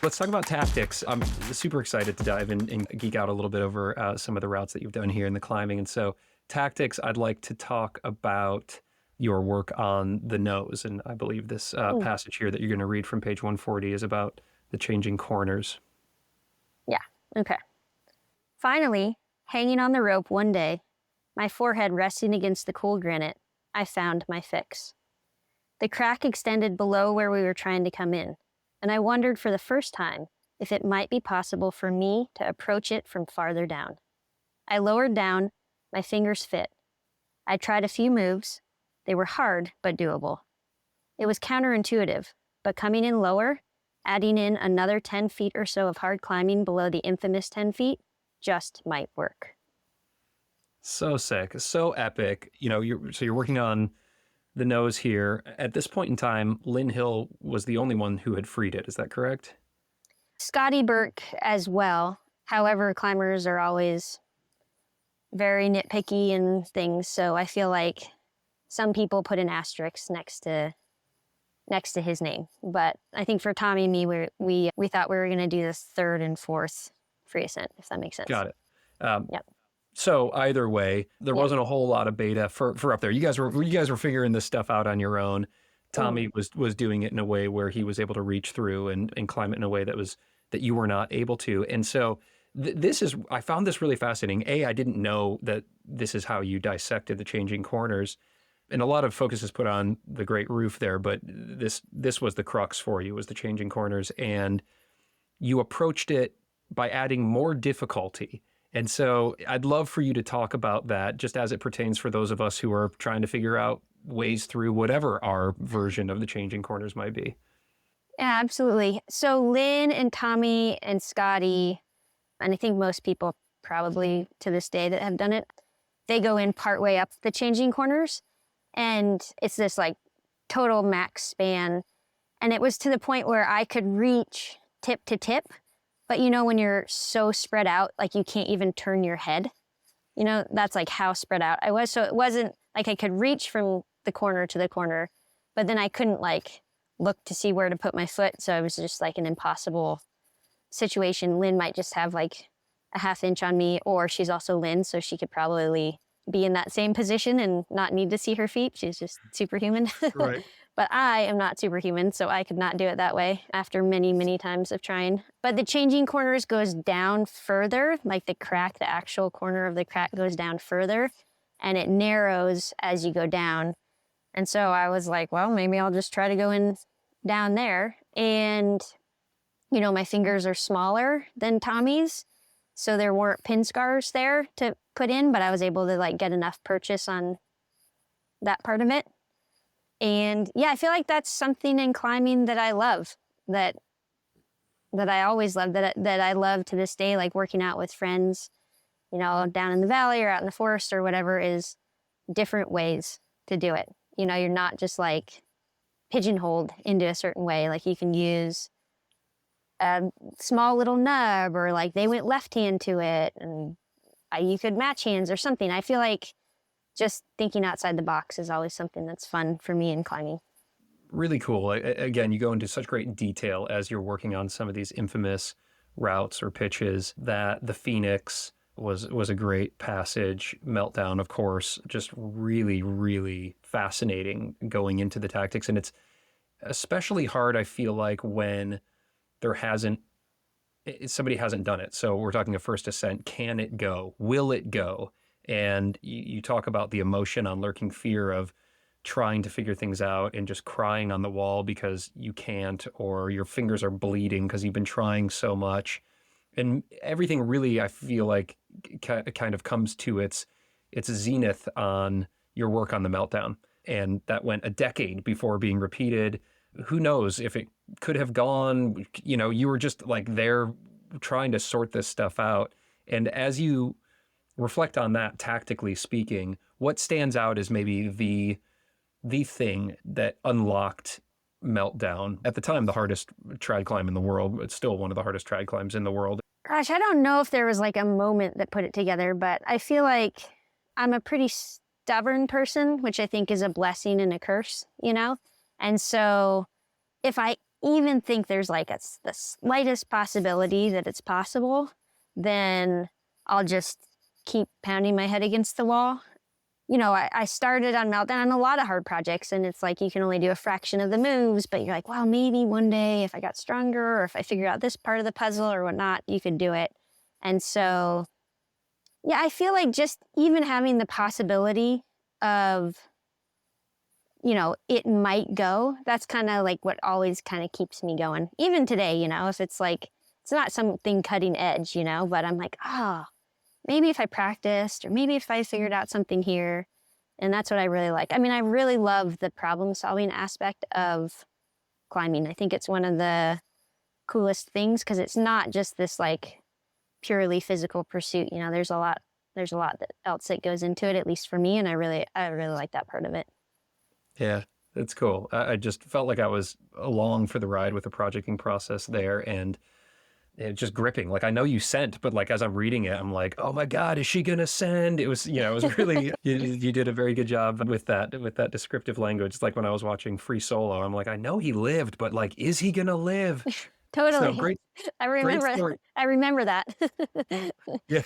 S2: Let's talk about tactics. I'm super excited to dive in and geek out a little bit over some of the routes that you've done here in the climbing. And so tactics, I'd like to talk about your work on the nose. And I believe this passage here that you're going to read from page 140 is about the changing corners.
S1: Yeah, okay. Finally, hanging on the rope one day, my forehead resting against the cool granite, I found my fix. The crack extended below where we were trying to come in, and I wondered for the first time if it might be possible for me to approach it from farther down. I lowered down, my fingers fit. I tried a few moves. They were hard, but doable. It was counterintuitive, but coming in lower, adding in another 10 feet or so of hard climbing below the infamous 10 feet, just might work.
S2: So sick, so epic. You're working on the nose here. At this point in time, Lynn Hill was the only one who had freed it. Is that correct?
S1: Scotty Burke as well. However, climbers are always very nitpicky and things, so I feel like some people put an asterisk next to his name. But I think for Tommy and me, we thought we were going to do this third and fourth free ascent, if that makes sense.
S2: Got it.
S1: Yep.
S2: So either way, there wasn't a whole lot of beta for up there. You guys were figuring this stuff out on your own. Tommy was doing it in a way where he was able to reach through and climb it in a way that you were not able to. And so I found this really fascinating. I didn't know that this is how you dissected the changing corners. And a lot of focus is put on the great roof there, but this was the crux for you, was the changing corners. And you approached it by adding more difficulty. And so I'd love for you to talk about that, just as it pertains for those of us who are trying to figure out ways through whatever our version of the changing corners might be.
S1: Yeah, absolutely. So Lynn and Tommy and Scotty, and I think most people probably to this day that have done it, they go in partway up the changing corners. And it's this like total max span. And it was to the point where I could reach tip to tip. But you know, when you're so spread out, like you can't even turn your head, you know, that's like how spread out I was. So it wasn't like I could reach from the corner to the corner, but then I couldn't like look to see where to put my foot. So it was just like an impossible situation. Lynn might just have like a half inch on me, or she's also Lynn, so she could probably be in that same position and not need to see her feet. She's just superhuman.
S2: Right.
S1: But I am not superhuman, so I could not do it that way after many, many times of trying. But the changing corners goes down further, like the actual corner of the crack goes down further, and it narrows as you go down. And so I was like, well, maybe I'll just try to go in down there. And, you know, my fingers are smaller than Tommy's, so there weren't pin scars there to put in, but I was able to like get enough purchase on that part of it. And yeah, I feel like that's something in climbing that I love, that I always loved, that I love to this day, like working out with friends, you know, down in the valley or out in the forest or whatever, is different ways to do it. You know, you're not just like pigeonholed into a certain way. Like you can use a small little nub, or like they went left hand to it and you could match hands or something. I feel like just thinking outside the box is always something that's fun for me in climbing.
S2: Really cool. Again, you go into such great detail as you're working on some of these infamous routes or pitches. That the Phoenix was a great passage. Meltdown, of course, just really, really fascinating going into the tactics. And it's especially hard, I feel like, when somebody hasn't done it. So we're talking a first ascent. Can it go? Will it go? And you talk about the emotion on lurking fear of trying to figure things out and just crying on the wall because you can't, or your fingers are bleeding because you've been trying so much. And everything really, I feel like, kind of comes to its zenith on your work on the Meltdown. And that went a decade before being repeated. Who knows if it could have gone, you know, you were just like there trying to sort this stuff out. And as you reflect on that, tactically speaking, what stands out is maybe the thing that unlocked Meltdown, at the time the hardest trad climb in the world. It's still one of the hardest trad climbs in the world.
S1: Gosh, I don't know if there was like a moment that put it together, but I feel like I'm a pretty stubborn person, which I think is a blessing and a curse, you know? And so if I even think there's like the slightest possibility that it's possible, then I'll just keep pounding my head against the wall. You know, I started on Meltdown on a lot of hard projects, and it's like you can only do a fraction of the moves, but you're like, well, maybe one day if I got stronger or if I figure out this part of the puzzle or whatnot, you could do it. And so, yeah, I feel like just even having the possibility of, you know, it might go, that's kind of like what always kind of keeps me going. Even today, you know, if it's like, it's not something cutting edge, you know, but I'm like, maybe if I practiced, or maybe if I figured out something here. And that's what I really like. I mean, I really love the problem solving aspect of climbing. I think it's one of the coolest things because it's not just this like purely physical pursuit. You know, there's a lot else that goes into it, at least for me. And I really like that part of it.
S2: Yeah, that's cool. I just felt like I was along for the ride with the projecting process there, and it just gripping. Like I know you sent, but like as I'm reading it, I'm like, oh my God, is she gonna send? It was, it was really you did a very good job with that descriptive language. It's like when I was watching Free Solo, I'm like, I know he lived, but like, is he gonna live? So
S1: Totally.
S2: great,
S1: I
S2: great
S1: remember
S2: story.
S1: I remember that.
S2: Yeah.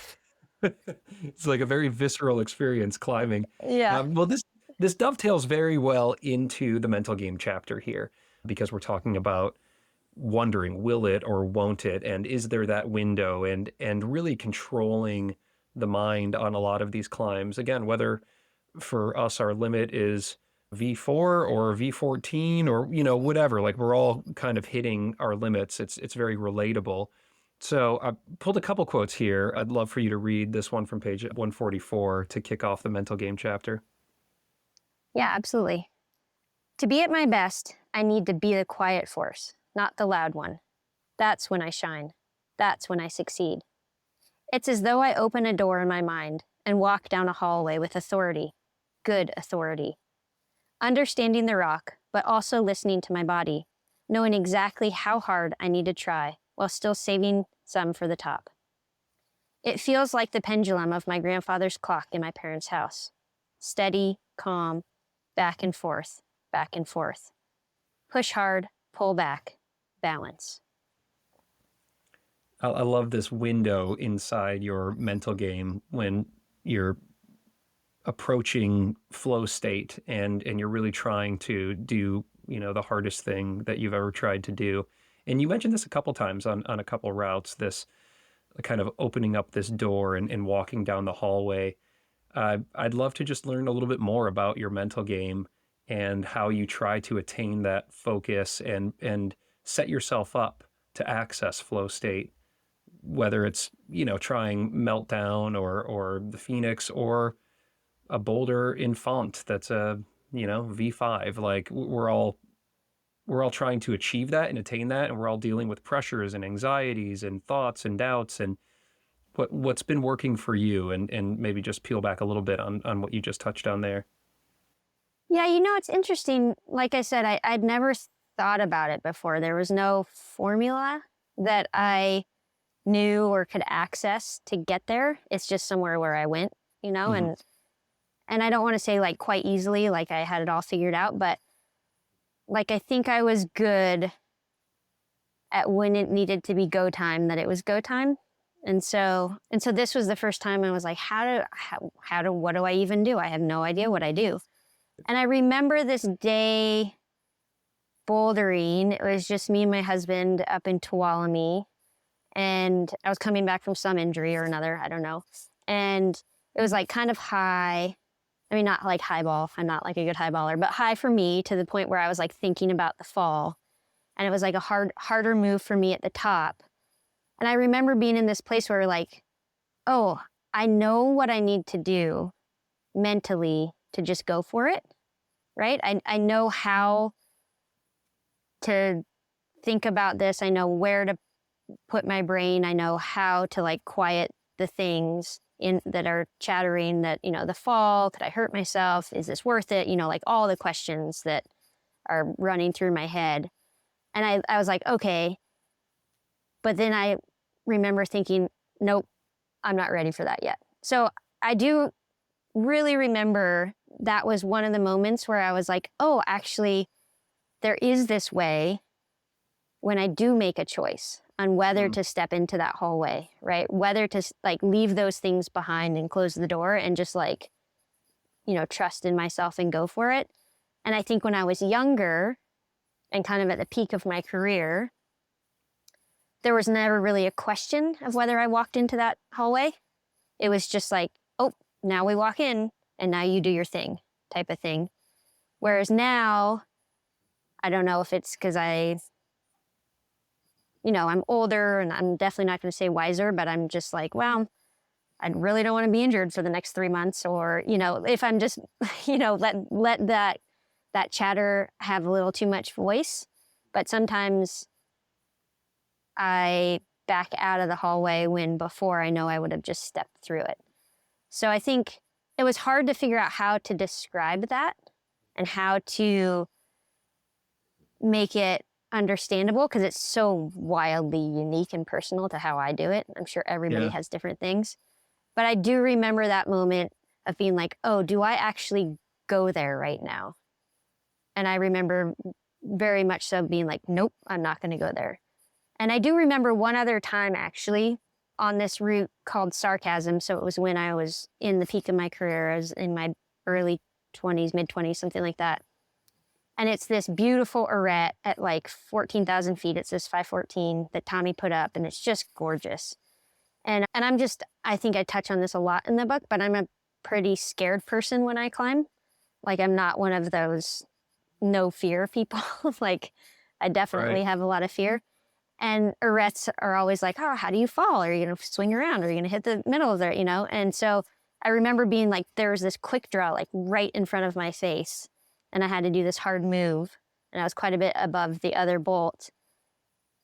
S2: It's like a very visceral experience climbing.
S1: Yeah.
S2: Well, this dovetails very well into the mental game chapter here because we're talking about wondering, will it or won't it, and is there that window, and really controlling the mind on a lot of these climbs. Again, whether for us our limit is V4 or V14 or whatever, like we're all kind of hitting our limits. It's very relatable. So I pulled a couple quotes here. I'd love for you to read this one from page 144 to kick off the mental game chapter.
S1: Yeah, absolutely. To be at my best, I need to be the quiet force, not the loud one. That's when I shine. That's when I succeed. It's as though I open a door in my mind and walk down a hallway with authority, good authority. Understanding the rock, but also listening to my body, knowing exactly how hard I need to try while still saving some for the top. It feels like the pendulum of my grandfather's clock in my parents' house. Steady, calm, back and forth, back and forth. Push hard, pull back, balance.
S2: I love this window inside your mental game when you're approaching flow state and you're really trying to do the hardest thing that you've ever tried to do. And you mentioned this a couple times on a couple routes, this kind of opening up this door and walking down the hallway. I'd love to just learn a little bit more about your mental game and how you try to attain that focus and set yourself up to access flow state, whether it's trying meltdown or the Phoenix or a boulder in font that's a V5. Like we're all trying to achieve that and attain that, and we're all dealing with pressures and anxieties and thoughts and doubts. And what's been working for you, and maybe just peel back a little bit on what you just touched on there.
S1: Yeah, it's interesting. Like I said, I'd never thought about it before. There was no formula that I knew or could access to get there. It's just somewhere where I went,
S2: Mm-hmm.
S1: and I don't want to say like quite easily, like I had it all figured out, but like I think I was good at when it needed to be go time, that it was go time. And so this was the first time I was like, what do I even do? I have no idea what I do. And I remember this day bouldering. It was just me and my husband up in Tuolumne, and I was coming back from some injury or another, I don't know. And it was like kind of high. I mean, not like high ball. I'm not like a good high baller, but high for me to the point where I was like thinking about the fall. And it was like a harder move for me at the top. And I remember being in this place where like, oh, I know what I need to do mentally to just go for it, right? I know how to think about this. I know where to put my brain. I know how to like quiet the things in that are chattering, that, the fall, could I hurt myself? Is this worth it? Like all the questions that are running through my head. And I was like, okay. But then I remember thinking, nope, I'm not ready for that yet. So I do really remember that was one of the moments where I was like, oh, actually, there is this way when I do make a choice on whether to step into that hallway, right? Whether to like leave those things behind and close the door and just like, trust in myself and go for it. And I think when I was younger and kind of at the peak of my career, there was never really a question of whether I walked into that hallway. It was just like, oh, now we walk in and now you do your thing type of thing. Whereas now, I don't know if it's because I'm older and I'm definitely not going to say wiser, but I'm just like, well, I really don't want to be injured for the next 3 months. Or, if I'm just, let that chatter have a little too much voice. But sometimes I back out of the hallway when before I know I would have just stepped through it. So I think it was hard to figure out how to describe that. and how to make it understandable, because it's so wildly unique and personal to how I do it. I'm sure everybody
S2: Yeah.
S1: has different things. But I do remember that moment of being like, oh, do I actually go there right now? And I remember very much so being like, nope, I'm not going to go there. And I do remember one other time actually on this route called Sarcasm. So it was when I was in the peak of my career. I was in my early 20s, mid 20s, something like that. And it's this beautiful arête at like 14,000 feet. It's this 514 that Tommy put up, and it's just gorgeous. And I think I touch on this a lot in the book, but I'm a pretty scared person when I climb. Like, I'm not one of those no fear people. Like, I definitely have a lot of fear. And arêtes are always like, oh, how do you fall? Are you going to swing around? Are you going to hit the middle of there, you know? And so I remember being like, there was this quick draw, like right in front of my face. And I had to do this hard move. And I was quite a bit above the other bolt.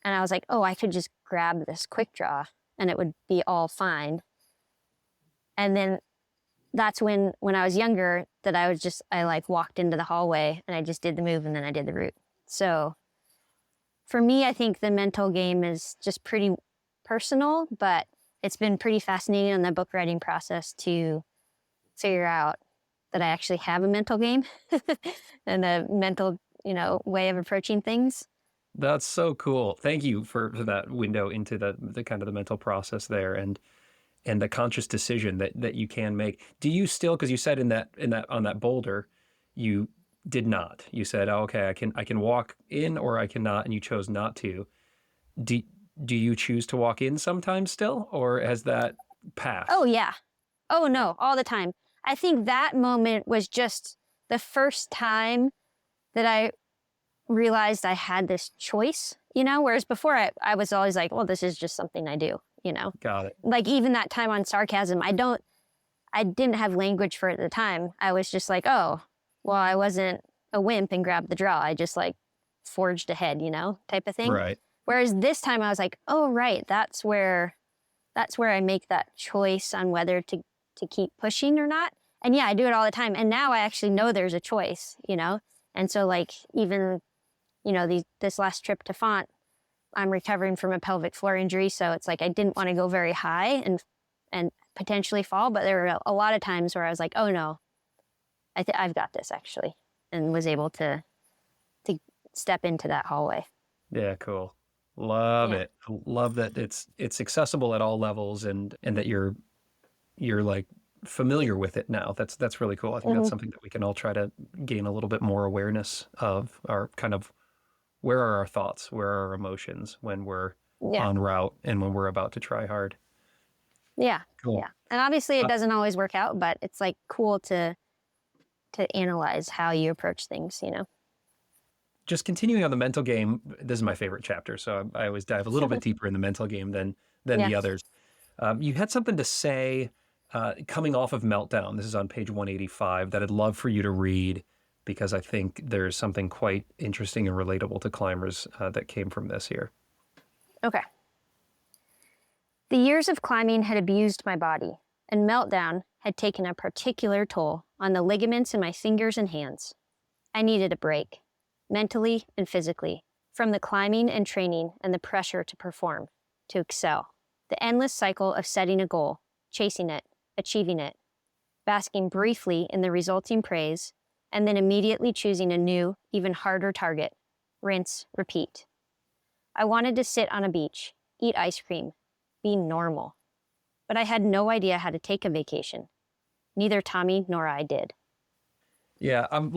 S1: And I was like, oh, I could just grab this quick draw and it would be all fine. And then that's when I was younger, that I like walked into the hallway and I just did the move and then I did the route. So for me, I think the mental game is just pretty personal, but it's been pretty fascinating in the book writing process to figure out that I actually have a mental game and a mental, way of approaching things.
S2: That's so cool. Thank you for that window into the kind of the mental process there and the conscious decision that you can make. Do you still, because you said in that on that boulder, you did not. You said, oh, okay, I can walk in or I cannot, and you chose not to. Do you choose to walk in sometimes still, or has that passed?
S1: Oh, yeah. Oh, no, all the time. I think that moment was just the first time that I realized I had this choice, whereas before I was always like, well, this is just something I do,
S2: Got it.
S1: Like even that time on Sarcasm, I didn't have language for it at the time. I was just like, oh, well, I wasn't a wimp and grabbed the draw. I just like forged ahead, type of thing.
S2: Right.
S1: Whereas this time I was like, oh, right, that's where I make that choice on whether to keep pushing or not. And yeah, I do it all the time. And now I actually know there's a choice, And so like even, this last trip to Font, I'm recovering from a pelvic floor injury. So it's like I didn't want to go very high and potentially fall. But there were a lot of times where I was like, oh no, I've got this actually. And was able to step into that hallway.
S2: Yeah, cool. Love it. Love that it's accessible at all levels and that you're like familiar with it now. That's really cool. I think that's something that we can all try to gain a little bit more awareness of, our kind of where are our thoughts, where are our emotions when we're en route and when we're about to try hard.
S1: Yeah.
S2: Cool.
S1: Yeah. And obviously it doesn't always work out, but it's like cool to analyze how you approach things,
S2: Just continuing on the mental game, this is my favorite chapter, so I always dive a little bit deeper in the mental game than the others. You had something to say coming off of Meltdown. This is on page 185 that I'd love for you to read because I think there's something quite interesting and relatable to climbers that came from this here.
S1: Okay. The years of climbing had abused my body, and Meltdown had taken a particular toll on the ligaments in my fingers and hands. I needed a break, mentally and physically, from the climbing and training and the pressure to perform, to excel. The endless cycle of setting a goal, chasing it, achieving it, basking briefly in the resulting praise, and then immediately choosing a new, even harder target. Rinse, repeat. I wanted to sit on a beach, eat ice cream, be normal. But I had no idea how to take a vacation. Neither Tommy nor I did.
S2: Yeah, I'm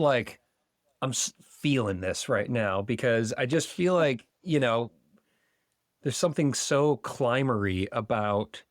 S2: feeling this right now because I just feel like, there's something so climbery about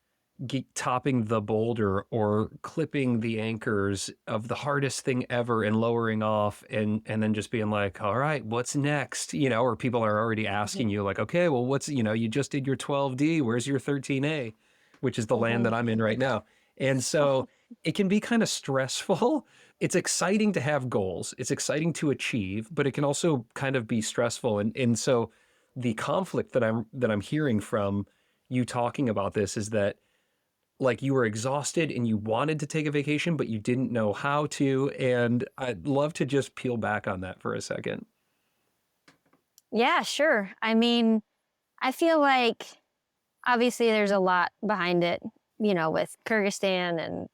S2: topping the boulder or clipping the anchors of the hardest thing ever and lowering off and then just being like, all right, what's next? Or people are already asking you like, okay, well, what's, you just did your 12D, where's your 13A, which is the land that I'm in right now. And so it can be kind of stressful. It's exciting to have goals. It's exciting to achieve, but it can also kind of be stressful. And so the conflict that I'm hearing from you talking about this is that like you were exhausted and you wanted to take a vacation, but you didn't know how to. And I'd love to just peel back on that for a second.
S1: Yeah, sure. I mean, I feel like obviously there's a lot behind it, with Kyrgyzstan and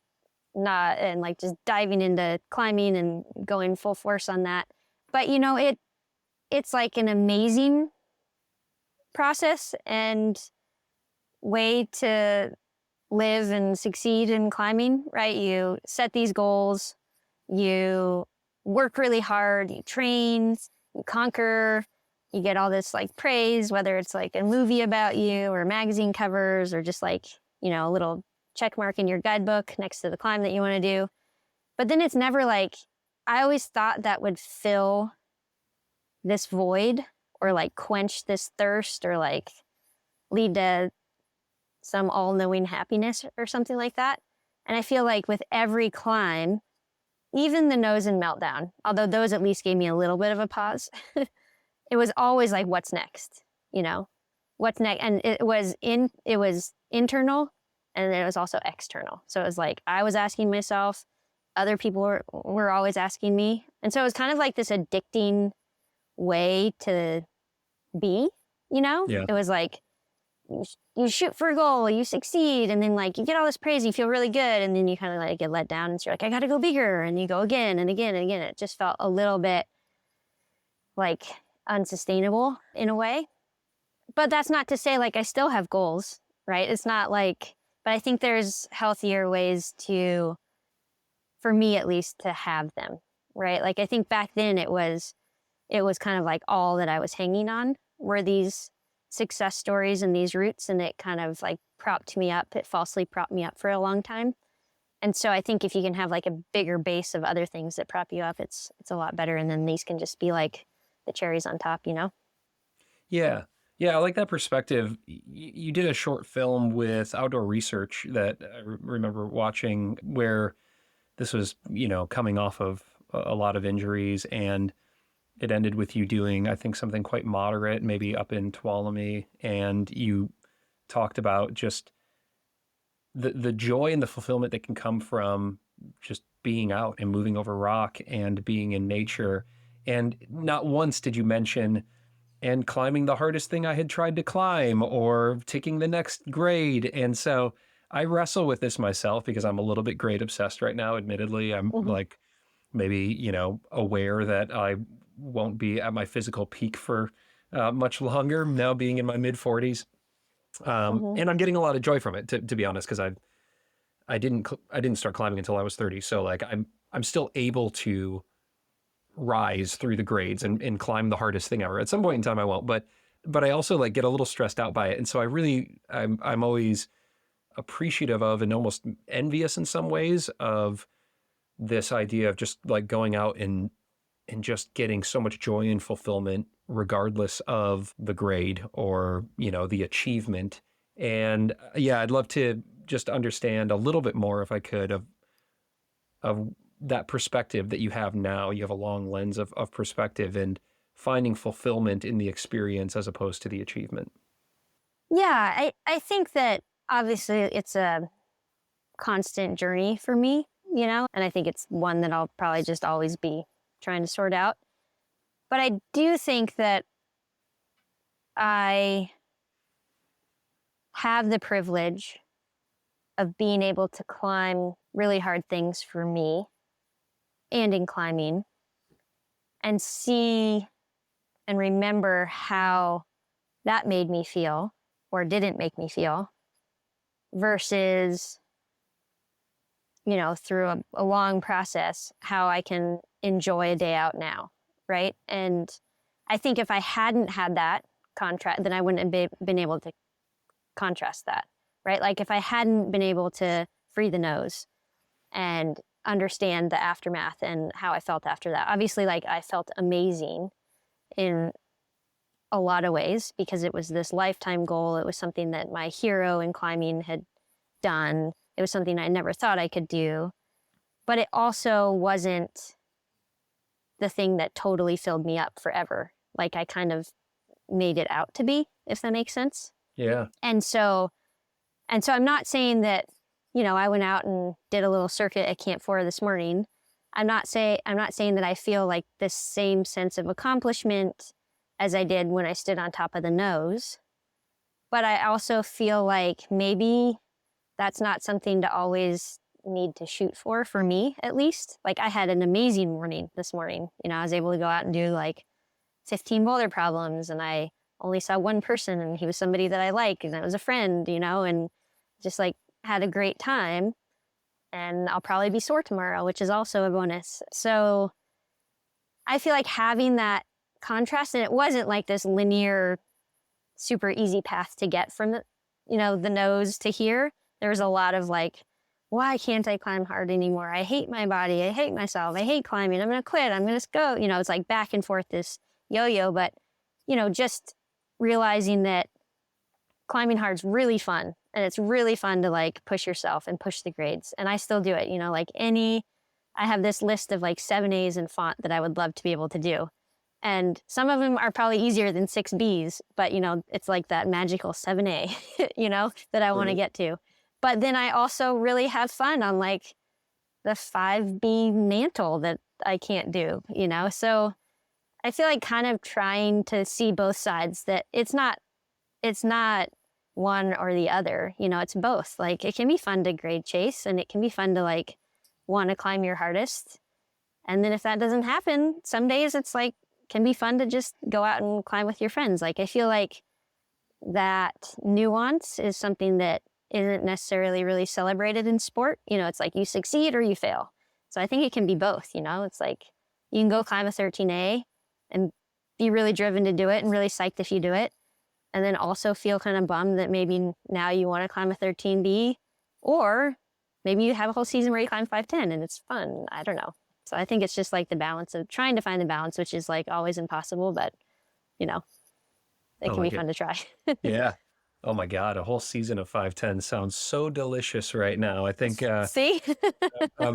S1: not, and like just diving into climbing and going full force on that. But, it's like an amazing process and way to live and succeed in climbing, right? You set these goals, you work really hard, you train, you conquer, you get all this like praise, whether it's like a movie about you or magazine covers or just like, a little check mark in your guidebook next to the climb that you want to do. But then it's never like, I always thought that would fill this void or like quench this thirst or like lead to some all-knowing happiness or something like that. And I feel like with every climb, even the nose and meltdown, although those at least gave me a little bit of a pause, it was always like, what's next? What's next? And it was internal and it was also external. So it was like, I was asking myself, other people were always asking me. And so it was kind of like this addicting way to be,
S2: Yeah.
S1: It was like, you shoot for a goal, you succeed, and then like you get all this praise, you feel really good, and then you kind of like get let down, and so you're like, I gotta go bigger, and you go again and again and again. It just felt a little bit like unsustainable in a way. But that's not to say like I still have goals, right? It's not like, but I think there's healthier ways to, for me at least, to have them, right? Like I think back then it was kind of like all that I was hanging on were these success stories and these roots, and it kind of like propped me up. It falsely propped me up for a long time. And so I think if you can have like a bigger base of other things that prop you up, it's a lot better. And then these can just be like the cherries on top,
S2: Yeah. Yeah, I like that perspective. You did a short film with Outdoor Research that I remember watching where this was, coming off of a lot of injuries, and it ended with you doing, I think, something quite moderate, maybe up in Tuolumne, and you talked about just the joy and the fulfillment that can come from just being out and moving over rock and being in nature. And not once did you mention and climbing the hardest thing I had tried to climb or taking the next grade. And so I wrestle with this myself because I'm a little bit grade obsessed right now. Admittedly, I'm like maybe, aware that I won't be at my physical peak for much longer now being in my mid 40s. And I'm getting a lot of joy from it, to be honest, because I didn't start climbing until I was 30. So like I'm still able to rise through the grades and climb the hardest thing ever. At some point in time I won't, but I also like get a little stressed out by it. And so I'm always appreciative of and almost envious in some ways of this idea of just like going out and just getting so much joy and fulfillment regardless of the grade or, the achievement. And yeah, I'd love to just understand a little bit more, if I could, of that perspective that you have now. You have a long lens of perspective and finding fulfillment in the experience as opposed to the achievement.
S1: Yeah, I think that obviously it's a constant journey for me, and I think it's one that I'll probably just always be trying to sort out. But I do think that I have the privilege of being able to climb really hard things for me and in climbing and see and remember how that made me feel or didn't make me feel versus, through a long process, how I can enjoy a day out now, right? And I think if I hadn't had that contrast, then I wouldn't have been able to contrast that, right? Like if I hadn't been able to free the nose and understand the aftermath and how I felt after that. Obviously, like I felt amazing in a lot of ways because it was this lifetime goal. It was something that my hero in climbing had done. It was something I never thought I could do, but it also wasn't the thing that totally filled me up forever. Like I kind of made it out to be, if that makes sense.
S2: Yeah.
S1: And so I'm not saying that I went out and did a little circuit at Camp 4 this morning. I'm not saying that I feel like the same sense of accomplishment as I did when I stood on top of the nose, but I also feel like maybe that's not something to always need to shoot for me at least. Like I had an amazing morning this morning. I was able to go out and do like 15 boulder problems, and I only saw one person, and he was somebody that I like, and it was a friend, and just like had a great time. And I'll probably be sore tomorrow, which is also a bonus. So I feel like having that contrast, and it wasn't like this linear, super easy path to get from the nose to here. There was a lot of like, why can't I climb hard anymore? I hate my body. I hate myself. I hate climbing. I'm going to quit. I'm going to go. It's like back and forth, this yo-yo. But, just realizing that climbing hard is really fun. And it's really fun to like push yourself and push the grades. And I still do it, I have this list of like 7 A's in font that I would love to be able to do. And some of them are probably easier than 6 B's, but it's like that magical 7A, that I want to get to. But then I also really have fun on like the 5B mantle that I can't do, So I feel like kind of trying to see both sides, that it's not one or the other, it's both. Like it can be fun to grade chase, and it can be fun to like want to climb your hardest. And then if that doesn't happen, some days it's like, can be fun to just go out and climb with your friends. Like I feel like that nuance is something that isn't necessarily really celebrated in sport. It's like you succeed or you fail. So I think it can be both, It's like you can go climb a 13A and be really driven to do it and really psyched if you do it. And then also feel kind of bummed that maybe now you want to climb a 13B, or maybe you have a whole season where you climb 510 and it's fun. I don't know. So I think it's just like the balance of trying to find the balance, which is like always impossible, but it can be fun to try.
S2: Yeah. Oh my God. A whole season of 510 sounds so delicious right now. I think,
S1: See?
S2: I'll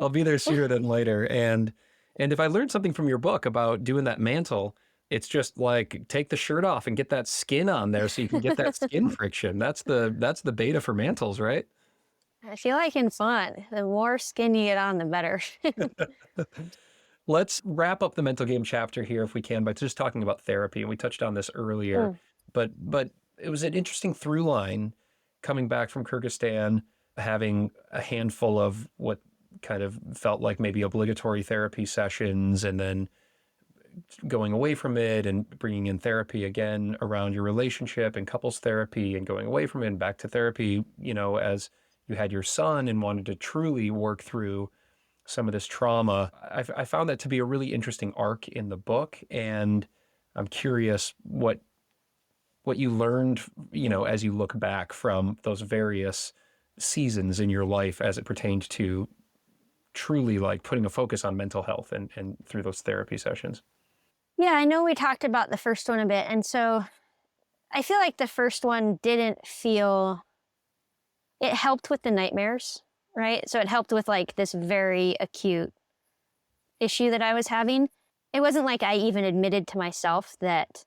S2: be there sooner than later. And if I learned something from your book about doing that mantle, it's just like take the shirt off and get that skin on there so you can get that skin friction. That's the beta for mantles, right?
S1: I feel like in fun, the more skin you get on, the better.
S2: Let's wrap up the mental game chapter here if we can by just talking about therapy. And we touched on this earlier, but it was an interesting through line coming back from Kyrgyzstan, having a handful of what kind of felt like maybe obligatory therapy sessions, and then going away from it and bringing in therapy again around your relationship and couples therapy, and going away from it and back to therapy, as you had your son and wanted to truly work through some of this trauma. I found that to be a really interesting arc in the book. And I'm curious what you learned, as you look back from those various seasons in your life as it pertained to truly like putting a focus on mental health and through those therapy sessions.
S1: Yeah, I know we talked about the first one a bit. And so I feel like the first one it helped with the nightmares, right? So it helped with like this very acute issue that I was having. It wasn't like I even admitted to myself that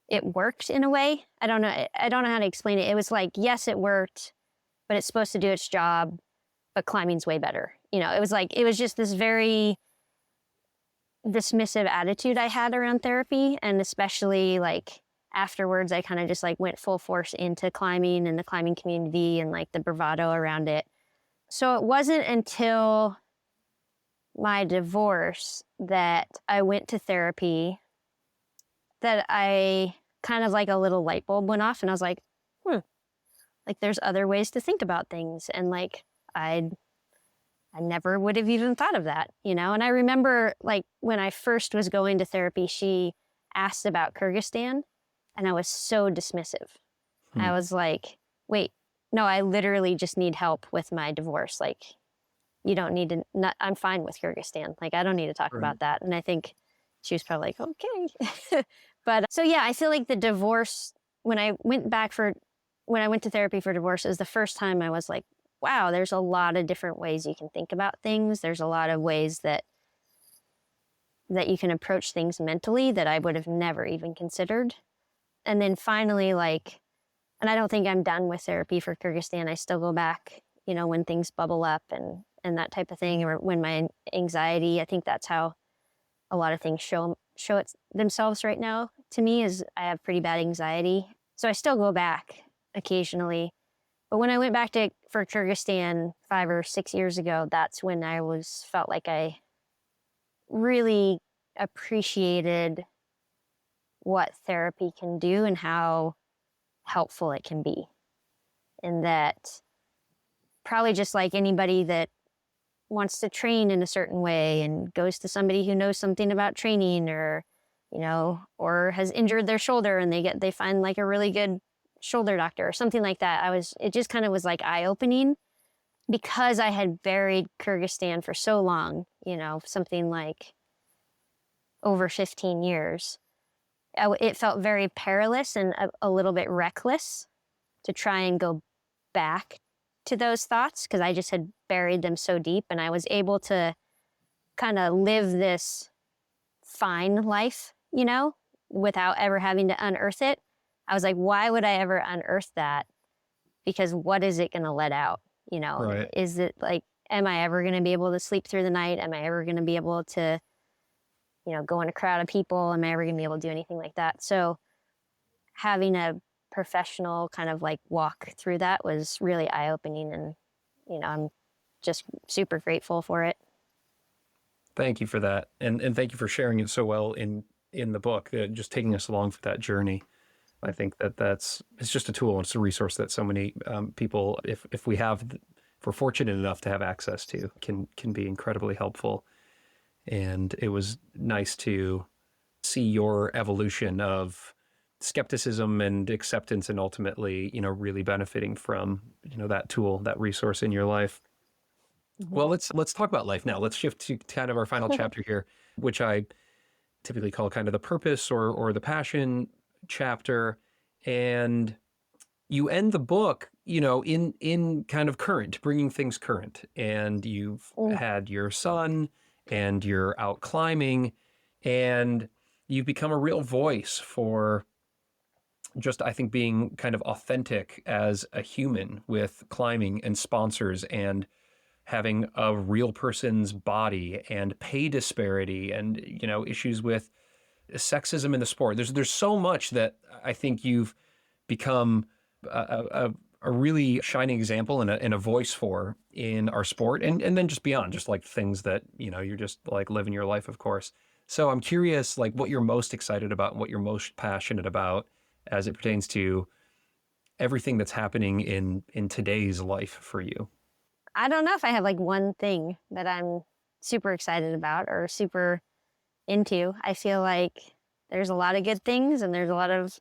S1: it worked in a way. I don't know how to explain it. It was like, yes, it worked, but it's supposed to do its job, but climbing's way better. It was just this very dismissive attitude I had around therapy. And especially like afterwards, I kind of just like went full force into climbing and the climbing community and like the bravado around it. So it wasn't until my divorce that I went to therapy that I kind of like a little light bulb went off, and I was like, like there's other ways to think about things. And like, I never would have even thought of that, And I remember like when I first was going to therapy, she asked about Kyrgyzstan, and I was so dismissive. I was like, wait, no, I literally just need help with my divorce. Like, you don't need to, I'm fine with Kyrgyzstan. Like, I don't need to talk about that. And I think she was probably like, okay. But so, yeah, I feel like the divorce, when I went to therapy for divorce, it was the first time I was like, wow, there's a lot of different ways you can think about things. There's a lot of ways that you can approach things mentally that I would have never even considered. And then finally, like, And I don't think I'm done with therapy for Kyrgyzstan. I still go back, when things bubble up and that type of thing, or when my anxiety, I think that's how a lot of things show themselves right now to me, is I have pretty bad anxiety. So I still go back occasionally. But when I went back for Kyrgyzstan 5 or 6 years ago, that's when I felt like I really appreciated what therapy can do and how helpful it can be. And that probably just like anybody that wants to train in a certain way and goes to somebody who knows something about training, or or has injured their shoulder and they find like a really good shoulder doctor or something like that. It just kind of was like eye-opening, because I had buried Kyrgyzstan for so long, something like over 15 years. It felt very perilous and a little bit reckless to try and go back to those thoughts, because I just had buried them so deep, and I was able to kind of live this fine life, without ever having to unearth it. I was like, why would I ever unearth that? Because what is it going to let out?
S2: Right.
S1: Is it like, am I ever going to be able to sleep through the night? Am I ever going to be able to, go in a crowd of people? Am I ever going to be able to do anything like that? So having a professional kind of like walk through that was really eye-opening, and, I'm just super grateful for it.
S2: Thank you for that. And thank you for sharing it so well in the book, just taking us along for that journey. I think it's just a tool. It's a resource that so many people, if we're fortunate enough to have access to, can be incredibly helpful. And it was nice to see your evolution of skepticism and acceptance, and ultimately, really benefiting from, that tool, that resource in your life. Mm-hmm. Well, let's talk about life now. Let's shift to kind of our final chapter here, which I typically call kind of the purpose or the passion chapter. And you end the book, in kind of current, bringing things current. And you've had your son, and you're out climbing, and you've become a real voice for just, I think, being kind of authentic as a human with climbing, and sponsors, and having a real person's body, and pay disparity, and, issues with sexism in the sport. There's so much that I think you've become a really shining example and a voice for in our sport, and then just beyond, just like things that, you're just like living your life, of course. So I'm curious, like, what you're most excited about and what you're most passionate about as it pertains to everything that's happening in today's life for you.
S1: I don't know if I have like one thing that I'm super excited about or super into. I feel like there's a lot of good things and there's a lot of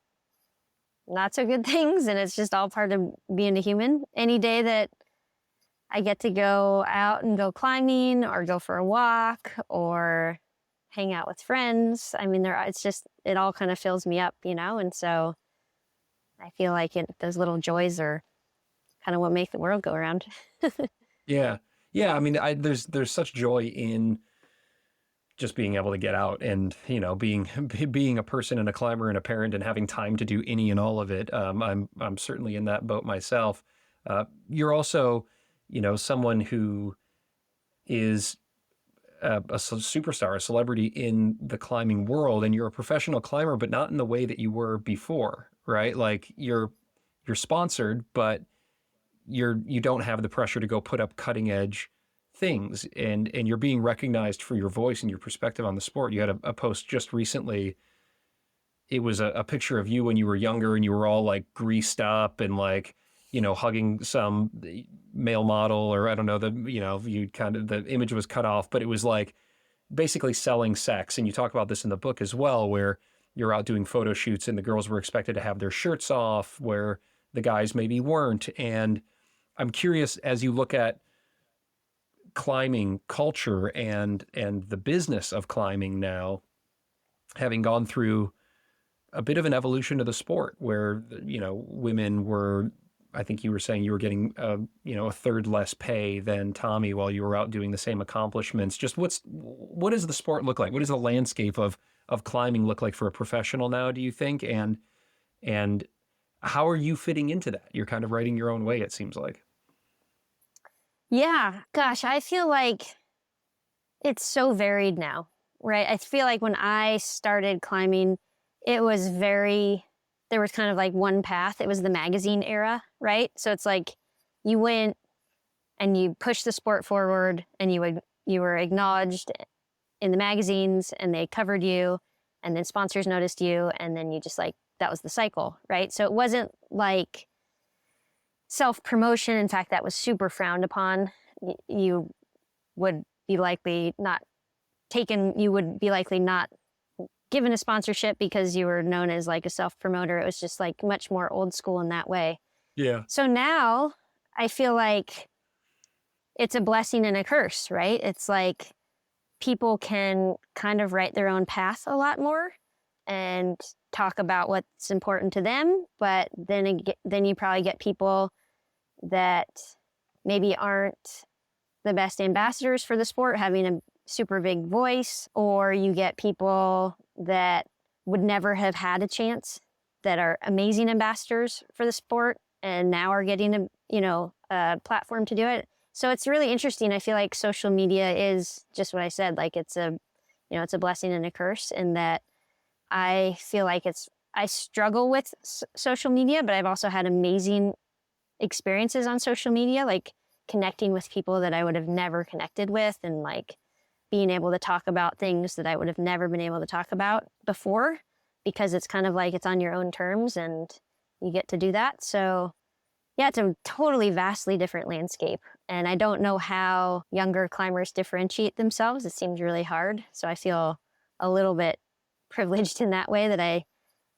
S1: not so good things, and it's just all part of being a human. Any day that I get to go out and go climbing or go for a walk or hang out with friends, I mean, it all kind of fills me up, and so I feel like those little joys are kind of what make the world go around.
S2: Yeah. I mean, there's such joy in just being able to get out and, being a person and a climber and a parent and having time to do any and all of it. I'm certainly in that boat myself. You're also, someone who is a superstar, a celebrity in the climbing world, and you're a professional climber, but not in the way that you were before, right? Like you're sponsored, but you don't have the pressure to go put up cutting edge things, and you're being recognized for your voice and your perspective on the sport. You had a post just recently. It was a picture of you when you were younger, and you were all like greased up and like, hugging some male model, or I don't know, the image was cut off, but it was like basically selling sex. And you talk about this in the book as well, where you're out doing photo shoots and the girls were expected to have their shirts off where the guys maybe weren't. And I'm curious, as you look at climbing culture and the business of climbing now, having gone through a bit of an evolution of the sport where, women were, I think you were saying you were getting, a third less pay than Tommy while you were out doing the same accomplishments. Just what does the sport look like? What does the landscape of climbing look like for a professional now, do you think? And How are you fitting into that? You're kind of writing your own way, it seems like.
S1: Yeah, gosh, I feel like it's so varied now, right? I feel like when I started climbing, it was there was kind of like one path. It was the magazine era, right? So it's like you went and you pushed the sport forward and you were acknowledged in the magazines and they covered you and then sponsors noticed you and then you just like, that was the cycle, right? So it wasn't like self-promotion. In fact, that was super frowned upon. You would be likely not given a sponsorship because you were known as like a self-promoter. It was just like much more old school in that way.
S2: Yeah.
S1: So now I feel like it's a blessing and a curse, right? It's like people can kind of write their own path a lot more and talk about what's important to them. But then you probably get people that maybe aren't the best ambassadors for the sport, having a super big voice, or you get people that would never have had a chance that are amazing ambassadors for the sport and now are getting a platform to do it. So it's really interesting. I feel like social media is just what I said, like it's a blessing and a curse, in that I feel like I struggle with social media, but I've also had amazing experiences on social media, like connecting with people that I would have never connected with, and like being able to talk about things that I would have never been able to talk about before, because it's kind of like it's on your own terms and you get to do that. So yeah, it's a totally vastly different landscape. And I don't know how younger climbers differentiate themselves. It seems really hard. So I feel a little bit privileged in that way, that I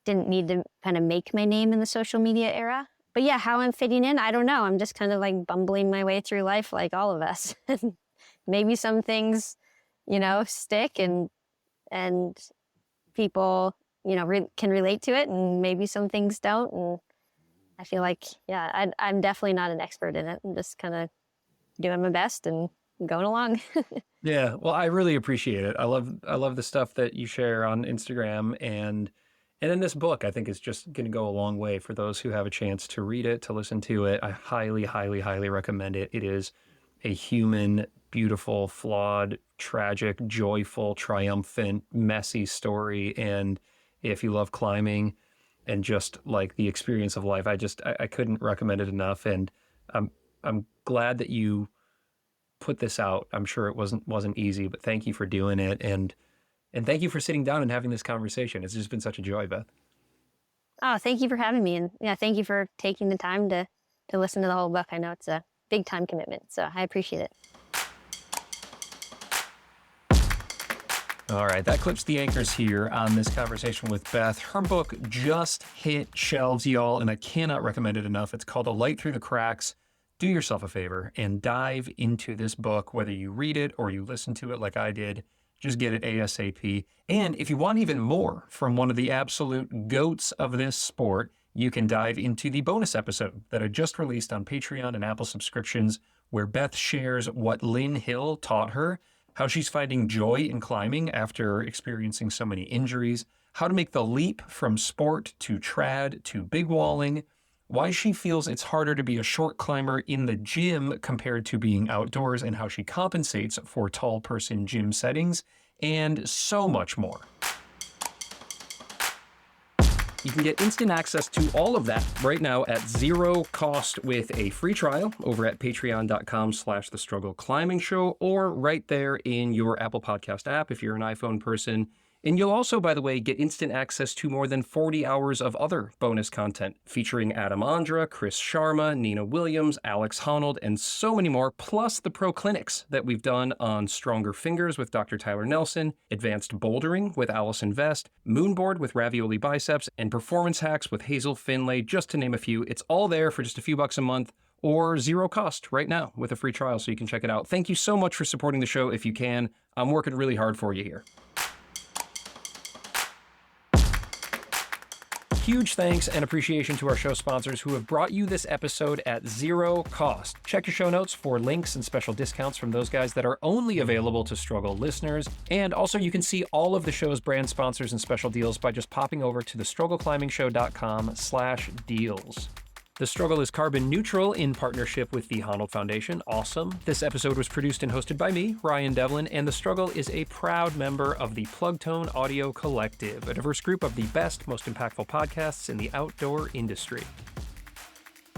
S1: didn't need to kind of make my name in the social media era. But yeah, how I'm fitting in, I don't know. I'm just kind of like bumbling my way through life like all of us. Maybe some things, stick and people, can relate to it, and maybe some things don't. And I feel like, yeah, I'm definitely not an expert in it. I'm just kind of doing my best and going along.
S2: Yeah, well, I really appreciate it. I love the stuff that you share on Instagram, and in this book, I think it's just going to go a long way for those who have a chance to read it, to listen to it. I highly, highly, highly recommend it. It is a human, beautiful, flawed, tragic, joyful, triumphant, messy story. And if you love climbing and just like the experience of life, I couldn't recommend it enough. And I'm glad that you put this out. I'm sure it wasn't easy, but thank you for doing it. And thank you for sitting down and having this conversation. It's just been such a joy, Beth.
S1: Oh, thank you for having me. And yeah, thank you for taking the time to listen to the whole book. I know it's a big time commitment, so I appreciate it.
S2: All right, that clips the anchors here on this conversation with Beth. Her book just hit shelves, y'all, and I cannot recommend it enough. It's called A Light Through the Cracks. Do yourself a favor and dive into this book, whether you read it or you listen to it like I did. Just get it ASAP. And if you want even more from one of the absolute goats of this sport, you can dive into the bonus episode that I just released on Patreon and Apple subscriptions, where Beth shares what Lynn Hill taught her, how she's finding joy in climbing after experiencing so many injuries, how to make the leap from sport to trad to big walling, why she feels it's harder to be a short climber in the gym compared to being outdoors, and how she compensates for tall person gym settings, and so much more. You can get instant access to all of that right now at zero cost with a free trial over at patreon.com/thestruggleclimbing-show, or right there in your Apple Podcast app if you're an iPhone person. And you'll also, by the way, get instant access to more than 40 hours of other bonus content featuring Adam Andra, Chris Sharma, Nina Williams, Alex Honnold, and so many more, plus the pro clinics that we've done on Stronger Fingers with Dr. Tyler Nelson, Advanced Bouldering with Allison Vest, Moonboard with Ravioli Biceps, and Performance Hacks with Hazel Finlay, just to name a few. It's all there for just a few bucks a month, or zero cost right now with a free trial, so you can check it out. Thank you so much for supporting the show if you can. I'm working really hard for you here. huge thanks and appreciation to our show sponsors who have brought you this episode at zero cost. Check your show notes for links and special discounts from those guys that are only available to Struggle listeners. And also, you can see all of the show's brand sponsors and special deals by just popping over to thestruggleclimbingshow.com/deals. The Struggle is carbon neutral in partnership with the Honnold Foundation. Awesome. This episode was produced and hosted by me, Ryan Devlin, and The Struggle is a proud member of the Plugtone Audio Collective, a diverse group of the best, most impactful podcasts in the outdoor industry.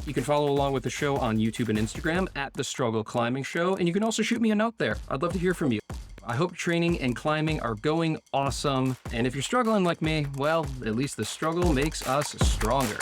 S2: You can follow along with the show on YouTube and Instagram at The Struggle Climbing Show, and you can also shoot me a note there. I'd love to hear from you. I hope training and climbing are going awesome, and if you're struggling like me, well, at least the struggle makes us stronger.